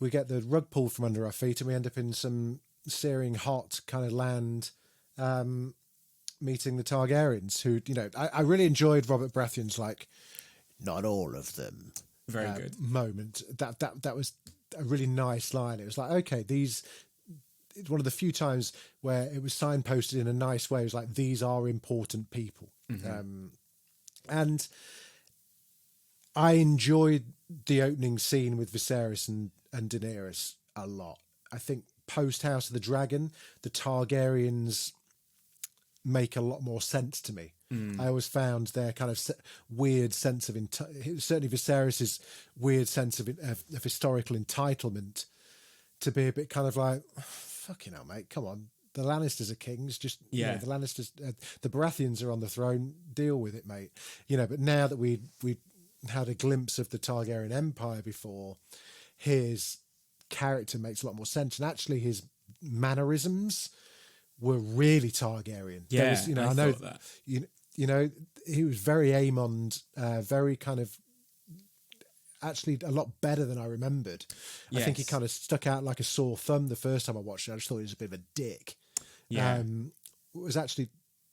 we get the rug pulled from under our feet, and we end up in some searing hot kind of land, meeting the Targaryens. Who, I really enjoyed Robert Baratheon's like, not all of them. Very good moment. That was a really nice line. It was like, okay, it's one of the few times where it was signposted in a nice way. It was like, these are important people. Mm-hmm. And I enjoyed the opening scene with Viserys and Daenerys a lot. I think post House of the Dragon, the Targaryens make a lot more sense to me. I always found their kind of weird sense of certainly Viserys's weird sense of historical entitlement to be a bit kind of like, fucking hell, mate, come on. The Lannisters are kings. Just the Lannisters, the Baratheons are on the throne. Deal with it, mate. But now that we had a glimpse of the Targaryen Empire before, his character makes a lot more sense, and actually his mannerisms were really Targaryen. Yeah, There was, you know, I know that. You know, he was very Aemond, very kind of, actually a lot better than I remembered. Yes. I think he kind of stuck out like a sore thumb the first time I watched it. I just thought he was a bit of a dick. Yeah. It was actually,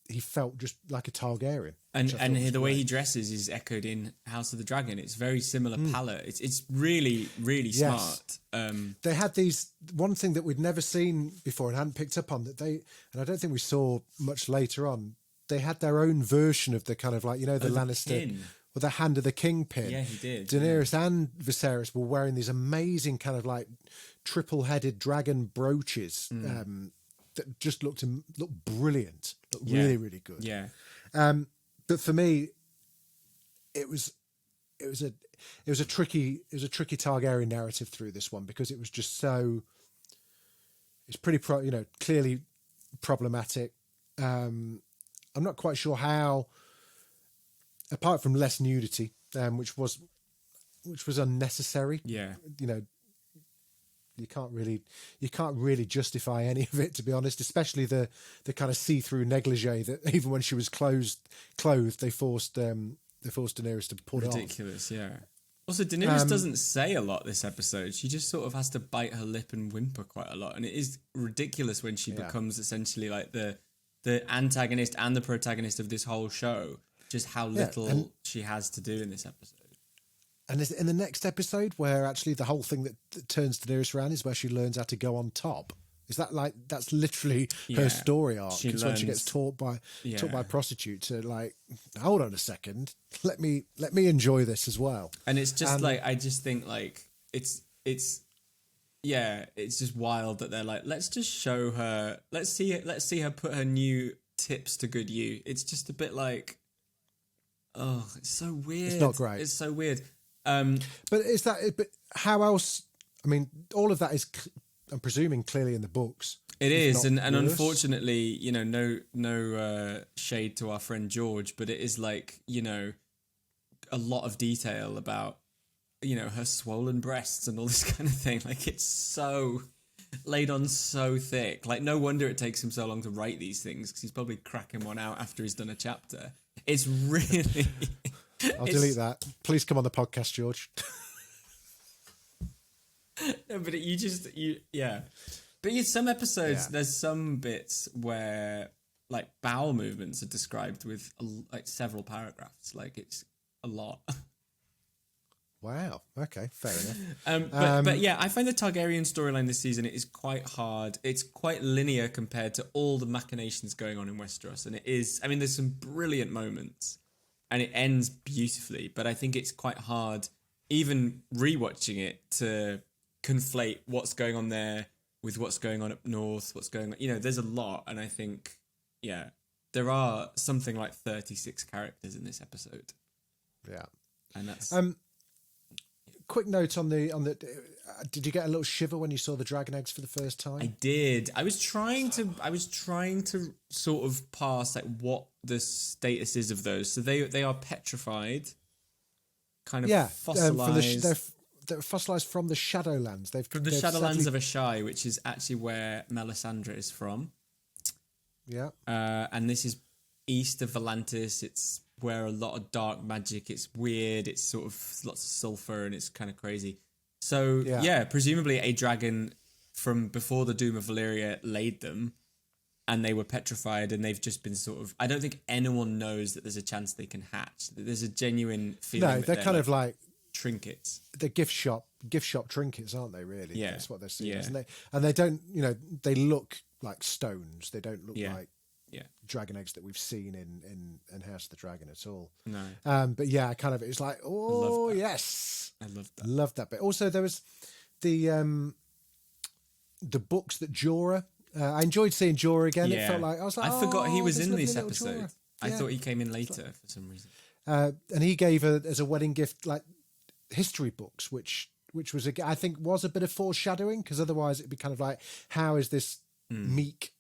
he felt just like a Targaryen. And the way he dresses is echoed in House of the Dragon. It's very similar palette. It's really, really smart. They had one thing that we'd never seen before and hadn't picked up on, and I don't think we saw much later on. They had their own version of the kind of like, you know, the Lannister pin. With the hand of the king pin. Yeah, he did. Daenerys and Viserys were wearing these amazing kind of like triple-headed dragon brooches that just looked brilliant, looked really, really good. Yeah. But for me, it was a tricky Targaryen narrative through this one, because it was just so, it's pretty clearly problematic. I'm not quite sure how, apart from less nudity, which was unnecessary. Yeah, you know, you can't really justify any of it, to be honest. Especially the kind of see-through negligee that even when she was clothed, they forced Daenerys to put on. Ridiculous, yeah. Also, Daenerys doesn't say a lot this episode. She just sort of has to bite her lip and whimper quite a lot, and it is ridiculous when she becomes essentially like the antagonist and the protagonist of this whole show. Just how little she has to do in this episode. And in the next episode, where actually the whole thing that turns Daenerys around is where she learns how to go on top. Is that like, that's literally her story arc? Because when she gets taught by a prostitute to like, hold on a second, let me enjoy this as well. And it's just like, I just think like it's just wild that they're like, let's just show her, let's see her put her new tips to good use. It's just a bit like, oh, it's so weird. It's not great. It's so weird. But how else? I mean, all of that is, I'm presuming, clearly in the books. It is, and unfortunately, you know, no shade to our friend George, but it is like, you know, a lot of detail about, you know, her swollen breasts and all this kind of thing. Like, it's so laid on so thick. Like, no wonder it takes him so long to write these things, because he's probably cracking one out after he's done a chapter. It's really... I'll delete that. Please come on the podcast, George. No, but But some episodes, there's some bits where like bowel movements are described with like several paragraphs. Like, it's a lot. Wow. Okay. Fair enough. But yeah, I find the Targaryen storyline this season is quite hard. It's quite linear compared to all the machinations going on in Westeros, and it is. I mean, there's some brilliant moments, and it ends beautifully. But I think it's quite hard, even rewatching it, to conflate what's going on there with what's going on up north. What's going on? You know, there's a lot, and I think, there are something like 36 characters in this episode. Yeah, and that's. Quick note on the. Did you get a little shiver when you saw the dragon eggs for the first time? I did. I was trying to sort of pass like what the status is of those. So they are petrified, kind of fossilized. They're fossilized from the Shadowlands. From the Shadowlands of Ashai, which is actually where Melisandre is from. Yeah. And this is east of Volantis. It's where a lot of dark magic. It's weird. It's sort of lots of sulfur, and it's kind of crazy. So presumably a dragon from before the Doom of Valyria laid them, and they were petrified, and they've just been sort of. I don't think anyone knows that there's a chance they can hatch. There's a genuine feeling. No, they're kind of like trinkets. They're gift shop trinkets, aren't they? Really? Yeah, that's what they're seeing. Yeah. And they don't. You know, they look like stones. They don't look like. Yeah, dragon eggs that we've seen in House of the Dragon at all. No. But yeah, kind of, it's like, oh yes, I loved that bit. Also, there was the books that Jorah. I enjoyed seeing Jorah again. Yeah. It felt like I forgot he was in this episode. I thought he came in later for some reason. And he gave her as a wedding gift like history books, which was I think was a bit of foreshadowing, because otherwise it'd be kind of like, how is this meek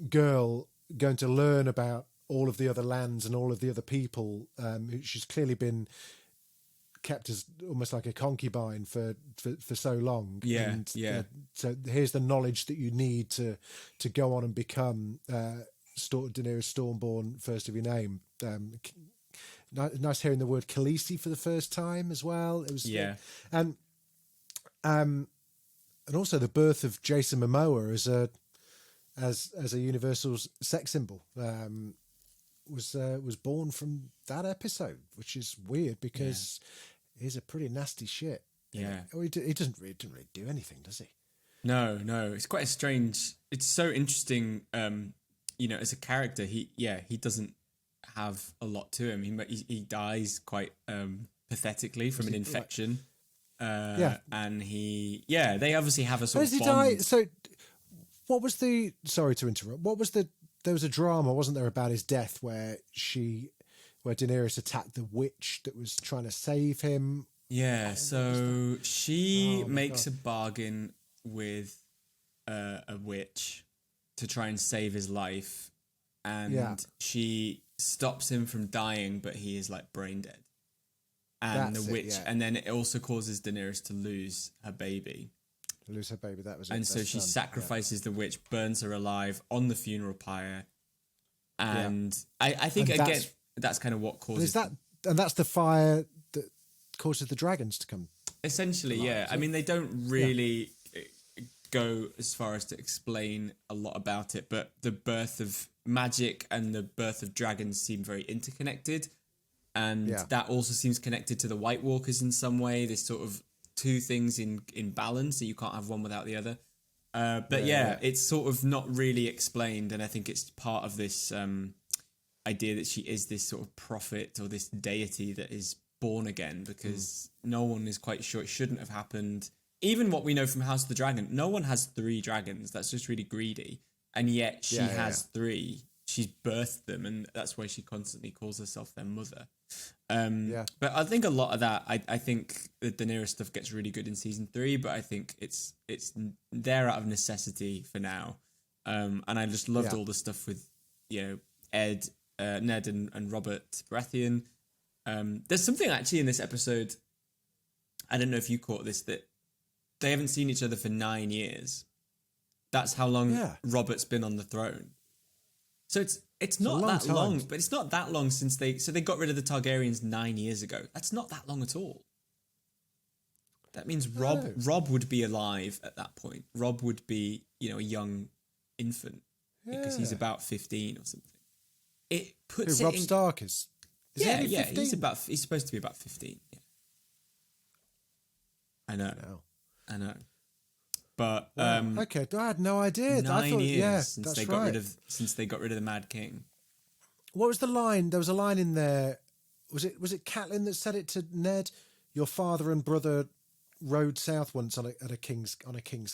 girl going to learn about all of the other lands and all of the other people? She's clearly been kept as almost like a concubine for so long. so here's the knowledge that you need to go on and become Daenerys Stormborn, first of your name. Nice hearing the word Khaleesi for the first time as well. It was and also the birth of Jason Momoa as a universal sex symbol was born from that episode, which is weird because he's a pretty nasty shit. Yeah, he didn't really do anything, does he? No, it's quite a strange. It's so interesting. As a character, he doesn't have a lot to him. He dies quite pathetically from an infection. And they obviously have a sort of bond. He die? So, what was the? Sorry to interrupt. What was the? There was a drama, wasn't there, about his death where Daenerys attacked the witch that was trying to save him. Yeah, so she makes a bargain with a witch to try and save his life, and she stops him from dying, but he is like brain dead. And and then it also causes Daenerys to lose her baby. That was it. And so she sacrifices the witch, burns her alive on the funeral pyre. And I think, again, that's kind of what causes... that's the fire that causes the dragons to come. Essentially, yeah. I mean, they don't really go as far as to explain a lot about it, but the birth of magic and the birth of dragons seem very interconnected. And that also seems connected to the White Walkers in some way. There's sort of two things in balance, so you can't have one without the other. It's sort of not really explained, and I think it's part of this idea that she is this sort of prophet or this deity that is born again, because no one is quite sure. It shouldn't have happened. Even what we know from House of the Dragon, no one has 3 dragons. That's just really greedy. And yet she has 3. She's birthed them, and that's why she constantly calls herself their mother. But I think a lot of that, I think the Daenerys stuff gets really good in season 3, but I think it's there out of necessity for now. And I just loved all the stuff with Ned and Robert Baratheon. There's something actually in this episode, I don't know if you caught this, that they haven't seen each other for 9 years. That's how long Robert's been on the throne. So it's not that long, but it's not that long since they got rid of the Targaryens 9 years ago. That's not that long at all. That means Rob would be alive at that point. Rob would be, a young infant because he's about 15 or something. It puts Rob Stark is he's supposed to be about 15. Yeah. I know. But okay, I had no idea. 9 years since they got rid of the Mad King. What was the line? There was a line in there. Was it Catelyn that said it to Ned? Your father and brother rode south once on a king's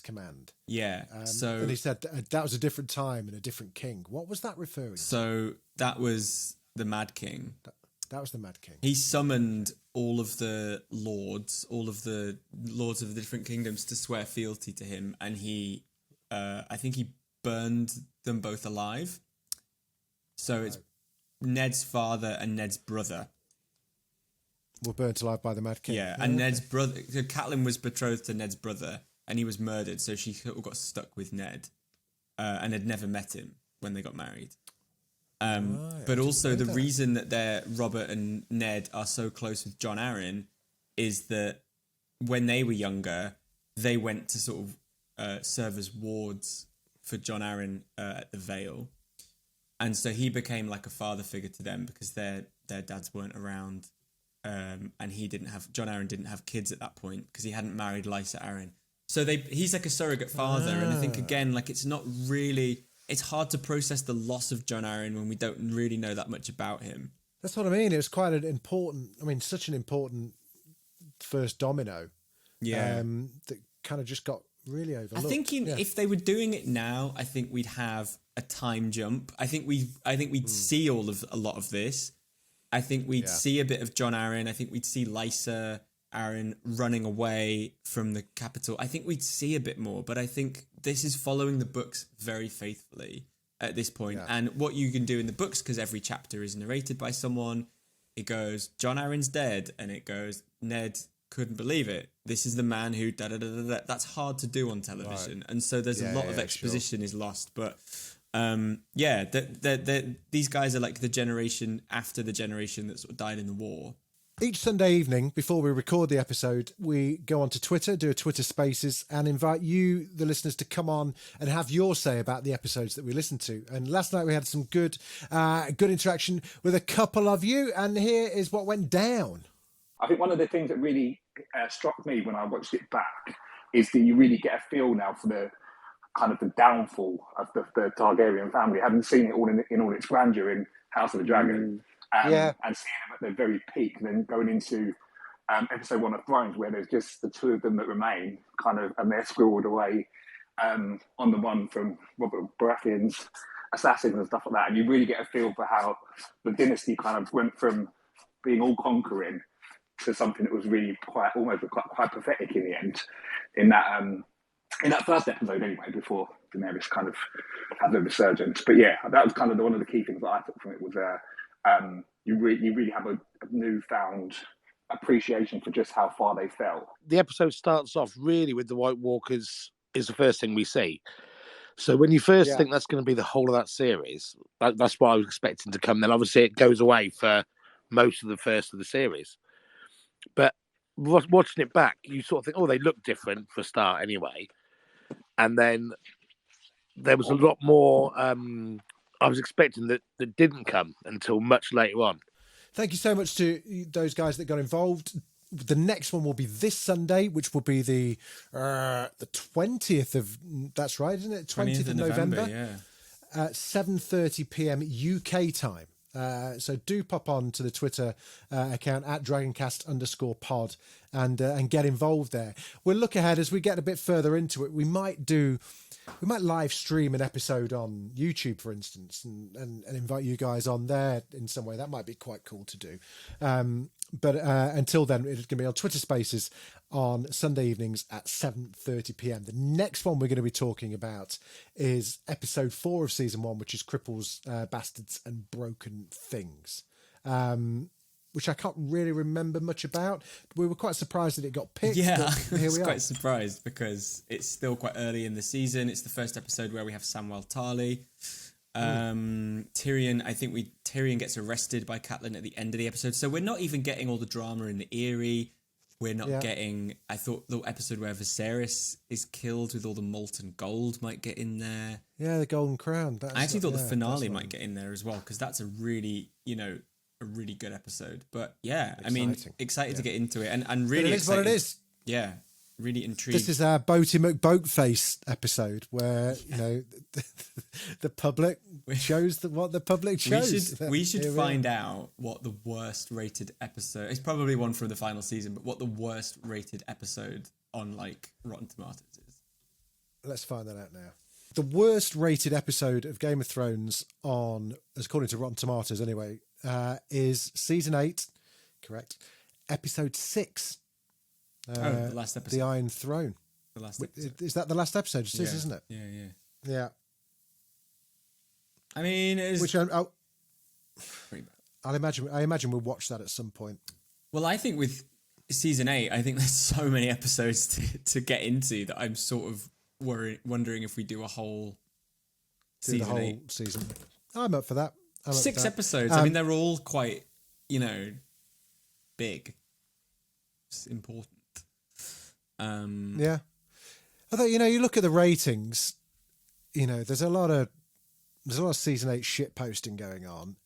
command. Yeah. And he said that was a different time and a different king. What was that referring to? So that was the Mad King. That was the Mad King. He summoned all of the lords of the different kingdoms to swear fealty to him, and he, I think he burned them both alive. So it's Ned's father and Ned's brother were burnt alive by the Mad King. Yeah, and Ned's brother. So Catelyn was betrothed to Ned's brother, and he was murdered. So she sort of got stuck with Ned, and had never met him when they got married. But also the reason that Robert and Ned are so close with Jon Arryn is that when they were younger, they went to sort of serve as wards for Jon Arryn at the Vale. And so he became like a father figure to them because their dads weren't around. And Jon Arryn didn't have kids at that point because he hadn't married Lysa Arryn. So he's like a surrogate father. And I think, again, like it's not really... It's hard to process the loss of Jon Arryn when we don't really know that much about him. That's what I mean. It was quite such an important first domino. Yeah. That kind of just got really overlooked. I think if they were doing it now, I think we'd have a time jump. I think we'd see a lot of this. I think we'd see a bit of Jon Arryn. I think we'd see Lysa Arryn running away from the capital. I think we'd see a bit more, but I think this is following the books very faithfully at this point. Yeah. And what you can do in the books, because every chapter is narrated by someone, it goes, Jon Arryn's dead, and it goes, Ned couldn't believe it. this is the man who da da da da da. That's hard to do on television, Right. and so there's a lot of exposition is lost. But these guys are like the generation after the generation that sort of died in the war. Each Sunday evening, before we record the episode, we go onto Twitter, do a Twitter Spaces, and invite you, the listeners, to come on and have your say about the episodes that we listen to. And last night we had some good interaction with a couple of you, and here is what went down. I think one of the things that really struck me when I watched it back is that you really get a feel now for the kind of the downfall of the Targaryen family, having seen it all in all its grandeur in House of the Dragon. And seeing them at their very peak, and then going into episode 1 of Thrones, where there's just the two of them that remain, kind of, and they're squirreled away on the one from Robert Baratheon's assassins and stuff like that. And you really get a feel for how the dynasty kind of went from being all conquering to something that was really quite pathetic in the end. In that first episode, anyway, before Daenerys kind of had the resurgence. But yeah, that was kind of one of the key things that I took from it was. You really have a newfound appreciation for just how far they fell. The episode starts off really with the White Walkers is the first thing we see. So when you first think that's going to be the whole of that series, that's what I was expecting to come. Then obviously it goes away for most of the first of the series. But watching it back, you sort of think, oh, they look different for a start anyway. And then there was a lot more... I was expecting that didn't come until much later on. Thank you so much to those guys that got involved. The next one will be this Sunday, which will be the 20th of, that's right, isn't it? 20th of November. Yeah. At 7:30 p.m. UK time. So do pop on to the Twitter account at Dragoncast_pod and get involved there. We'll look ahead as we get a bit further into it. We might live stream an episode on YouTube, for instance, and invite you guys on there in some way. That might be quite cool to do. But until then, it's going to be on Twitter Spaces on Sunday evenings at 7:30 p.m. The next one we're going to be talking about is episode 4 of season 1, which is Cripples, Bastards and Broken Things, which I can't really remember much about. We were quite surprised that it got picked. Yeah, I was quite surprised because it's still quite early in the season. It's the first episode where we have Samwell Tarly. Tyrion, I think Tyrion gets arrested by Catelyn at the end of the episode. So we're not even getting all the drama in the Eyrie. We're not getting... I thought the episode where Viserys is killed with all the molten gold might get in there. Yeah, the Golden Crown. I actually thought the finale might get in there as well, because that's a really, a really good episode. But yeah, excited to get into it, and really it is excited. what it is. Yeah, really intrigued. This is our Boaty McBoatface episode where the public shows what the public chose. We should find out what the worst rated episode. It's probably one from the final season, but what the worst rated episode on Rotten Tomatoes is. Let's find that out now. The worst rated episode of Game of Thrones according to Rotten Tomatoes anyway, is season 8, correct? Episode 6. The last episode. The Iron Throne. The last episode. Is that the last episode? It is, isn't it? Yeah. I mean, it's which pretty bad. I imagine we'll watch that at some point. Well, I think with season 8, I think there's so many episodes to get into that I'm sort of wondering if we do a whole season 8. Season. I'm up for that. 6 episodes. I mean, they're all quite, big. It's important. Yeah. Although, you look at the ratings, there's a lot of season 8 shit posting going on.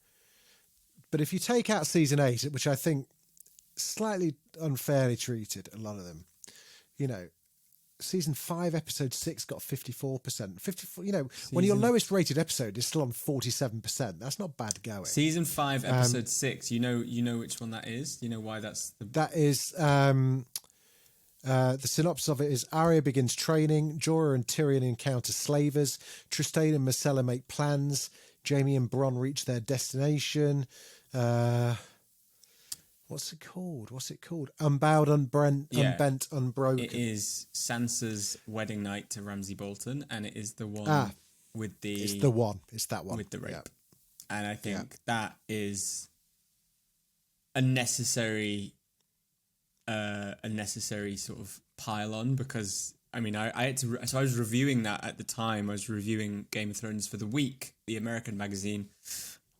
But if you take out season 8, which I think slightly unfairly treated a lot of them, season 5, episode 6 got 54%. 54, when your lowest rated episode is still on 47%, that's not bad going. Season 5, episode 6, you know which one that is? You know why that's the... That is... the synopsis of it is Arya begins training, Jorah and Tyrion encounter slavers, Trystane and Myrcella make plans, Jaime and Bronn reach their destination. What's it called? Unbowed, Unbent, Unbroken. It is Sansa's wedding night to Ramsay Bolton, and it is the one with the... It's the one. It's that one. With the rape. Yeah. And I think that is a necessary a necessary sort of pile on, because I mean, I had to. So I was reviewing that at the time. I was reviewing Game of Thrones for The Week, the American magazine,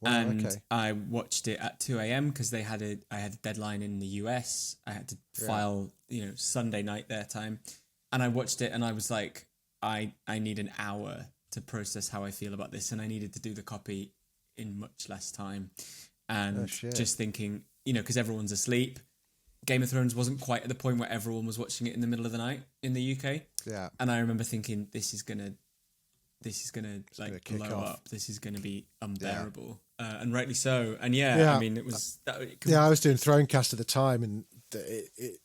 and I watched it at 2 a.m. because I had a deadline in the US. I had to file, Sunday night their time, and I watched it, and I was like, I need an hour to process how I feel about this, and I needed to do the copy in much less time, and just thinking, because everyone's asleep. Game of Thrones wasn't quite at the point where everyone was watching it in the middle of the night in the UK. Yeah. And I remember thinking, this is gonna like blow up. This is gonna be unbearable. Yeah. And rightly so. And I mean, it was. I was doing Dragoncast at the time, and it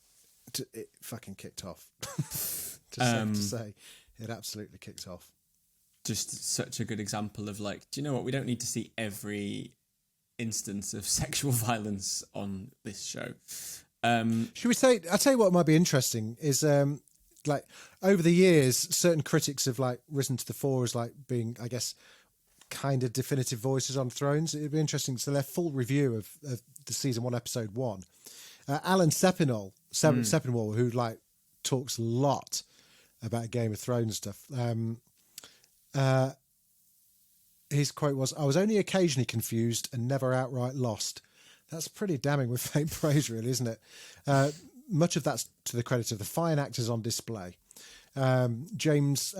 fucking kicked off. to say, it absolutely kicked off. Just such a good example of like, do you know what? We don't need to see every instance of sexual violence on this show. Should we say? I'll tell you what might be interesting is like over the years, certain critics have like risen to the fore as like being, I guess, kind of definitive voices on Thrones. It'd be interesting to their full review of the season 1, episode 1. Alan Sepinwall, who like talks a lot about Game of Thrones stuff. His quote was, "I was only occasionally confused and never outright lost." That's pretty damning with faint praise, really, isn't it? Much of that's to the credit of the fine actors on display. James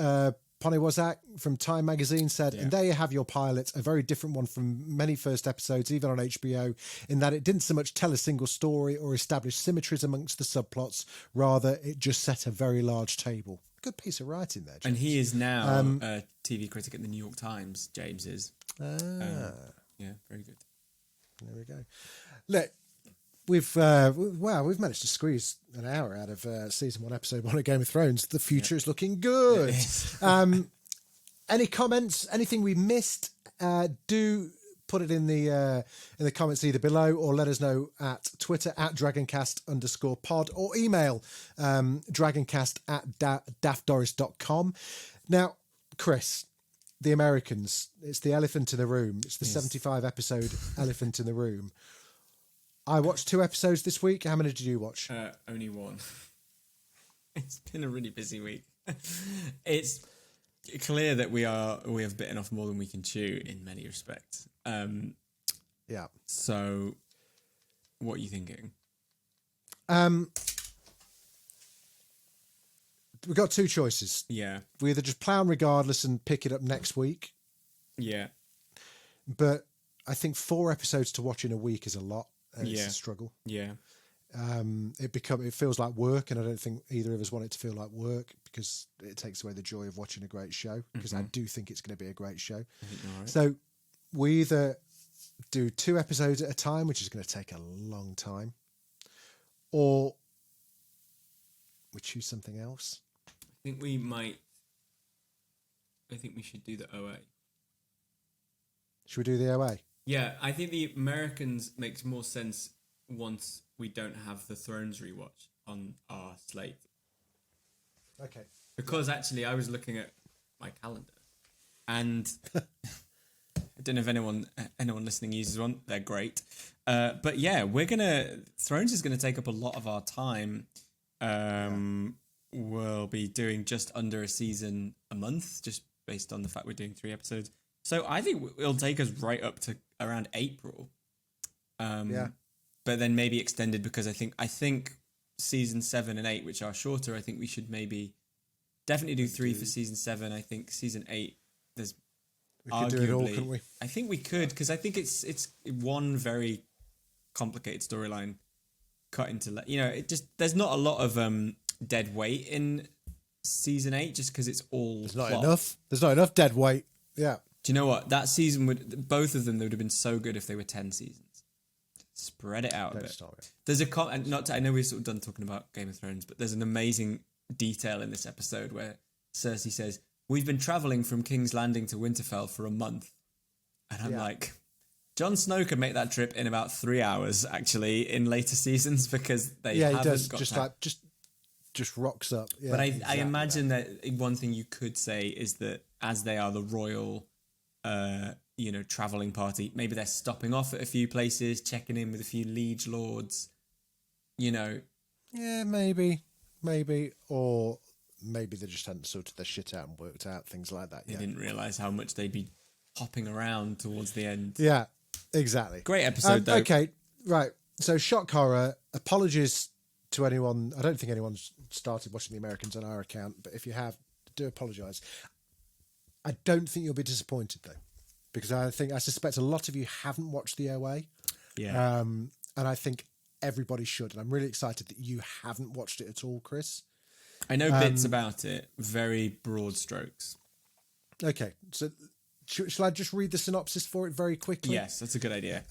Ponewazak from Time magazine said, and there you have your pilot, a very different one from many first episodes, even on HBO, in that it didn't so much tell a single story or establish symmetries amongst the subplots. Rather, it just set a very large table. Good piece of writing there, James. And he is now a TV critic at the New York Times, James is. Yeah, very good. There we go. Look, we've managed to squeeze an hour out of season 1, episode 1 of Game of Thrones. The future is looking good. Any comments? Anything we missed? Do put it in the comments either below, or let us know at Twitter at Dragoncast_pod, or email dragoncast@daftdoris.com. Now, Chris, the Americans, it's the elephant in the room. It's the 75 episode elephant in the room. I watched 2 episodes this week. How many did you watch? Only 1. It's been a really busy week. It's clear that we have bitten off more than we can chew in many respects. So what are you thinking? We've got 2 choices. Yeah. We either just plow on regardless and pick it up next week. Yeah. But I think 4 episodes to watch in a week is a lot. And it's a struggle. Yeah. It feels like work, and I don't think either of us want it to feel like work, because it takes away the joy of watching a great show, because I do think it's going to be a great show. I think you're right. So we either do 2 episodes at a time, which is going to take a long time, or we choose something else. I think we should do the OA. Should we do the OA? Yeah, I think the Americans makes more sense once we don't have the Thrones rewatch on our slate. Okay. Because actually, I was looking at my calendar, and I don't know if anyone listening uses one. They're great. But yeah, Thrones is gonna take up a lot of our time. We'll be doing just under a season a month, just based on the fact we're doing 3 episodes. So I think it'll take us right up to around April. But then maybe extended, because I think season 7 and 8, which are shorter, I think we should maybe definitely do 3 for season 7. I think season 8, we could do it all, couldn't we? I think we could, because I think it's one very complicated storyline cut into, there's not a lot of dead weight in season 8, just because it's all there's not enough dead weight. Yeah. Do you know what? That season both of them, they would have been so good if they were 10 seasons. Spread it out a bit. There's I know we're sort of done talking about Game of Thrones, but there's an amazing detail in this episode where Cersei says, "We've been traveling from King's Landing to Winterfell for a month." And I'm like, Jon Snow could make that trip in about 3 hours, actually, in later seasons, because he does. Just rocks up. Yeah, but I imagine that one thing you could say is that as they are the royal traveling party, maybe they're stopping off at a few places, checking in with a few liege lords, Yeah, maybe, or maybe they just hadn't sorted their shit out and worked out things like that. They Yeah, didn't realise how much they'd be hopping around towards the end. yeah, exactly. Great episode, though. Okay, right. So, shock horror. Apologies to anyone. I don't think anyone's started watching The Americans on our account, but if you have, do apologise. I don't think you'll be disappointed though, because I suspect a lot of you haven't watched the OA. Yeah. And I think everybody should. And I'm really excited that you haven't watched it at all, Chris. I know bits about it, very broad strokes. Okay, so shall I just read the synopsis for it very quickly? Yes, that's a good idea.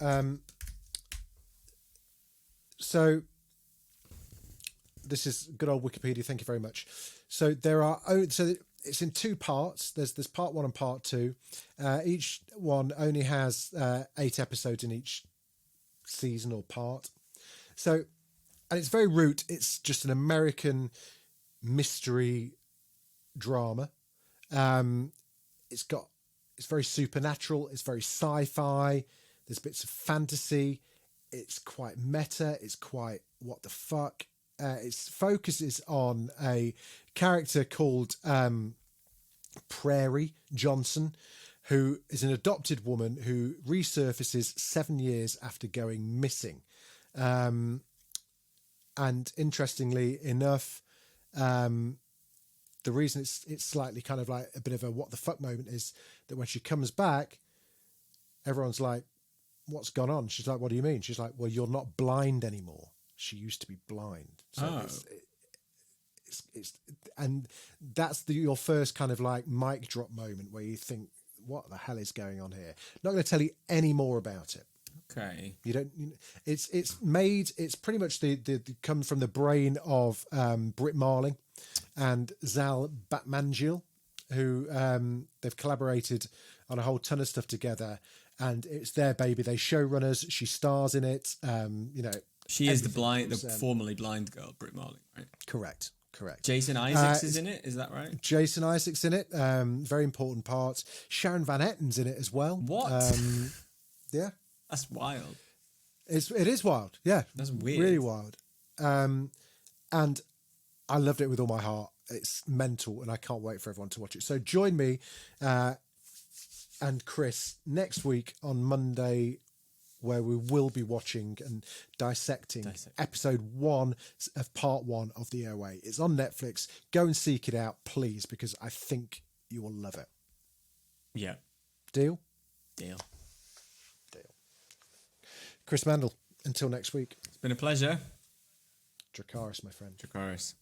So this is good old Wikipedia. Thank you very much. So it's in two parts. There's part 1 and part 2. Each one only has 8 episodes in each season or part. So, and it's very root. It's just an American mystery drama. It's very supernatural. It's very sci-fi. There's bits of fantasy. It's quite meta. It's quite what the fuck. It focuses on a character called Prairie Johnson, who is an adopted woman who resurfaces 7 years after going missing. And interestingly enough, the reason it's slightly kind of like a bit of a what the fuck moment is that when she comes back, everyone's like, what's gone on? She's like, what do you mean? She's like, well, you're not blind anymore. She used to be blind. So it's and that's your first kind of like mic drop moment where you think, what the hell is going on here? Not going to tell you any more about it. Okay. You don't. It's made. It's pretty much the comes from the brain of Britt Marling and Zal Batmangiel, who they've collaborated on a whole ton of stuff together, and it's their baby. They showrunners. She stars in it. She is the formerly blind girl, Britt Marling, right? Correct. Jason Isaacs is in it. Is that right? Jason Isaacs in it. Very important part. Sharon Van Etten's in it as well. What? Yeah. That's wild. It is wild. Yeah. That's weird. Really wild. And I loved it with all my heart. It's mental, and I can't wait for everyone to watch it. So join me and Chris next week on Monday, where we will be watching and dissecting episode 1 of part 1 of the OA. It's on Netflix. Go and seek it out, please, because I think you will love it. Yeah. Deal? Deal. Chris Mandle, until next week. It's been a pleasure. Dracarys, my friend. Dracarys.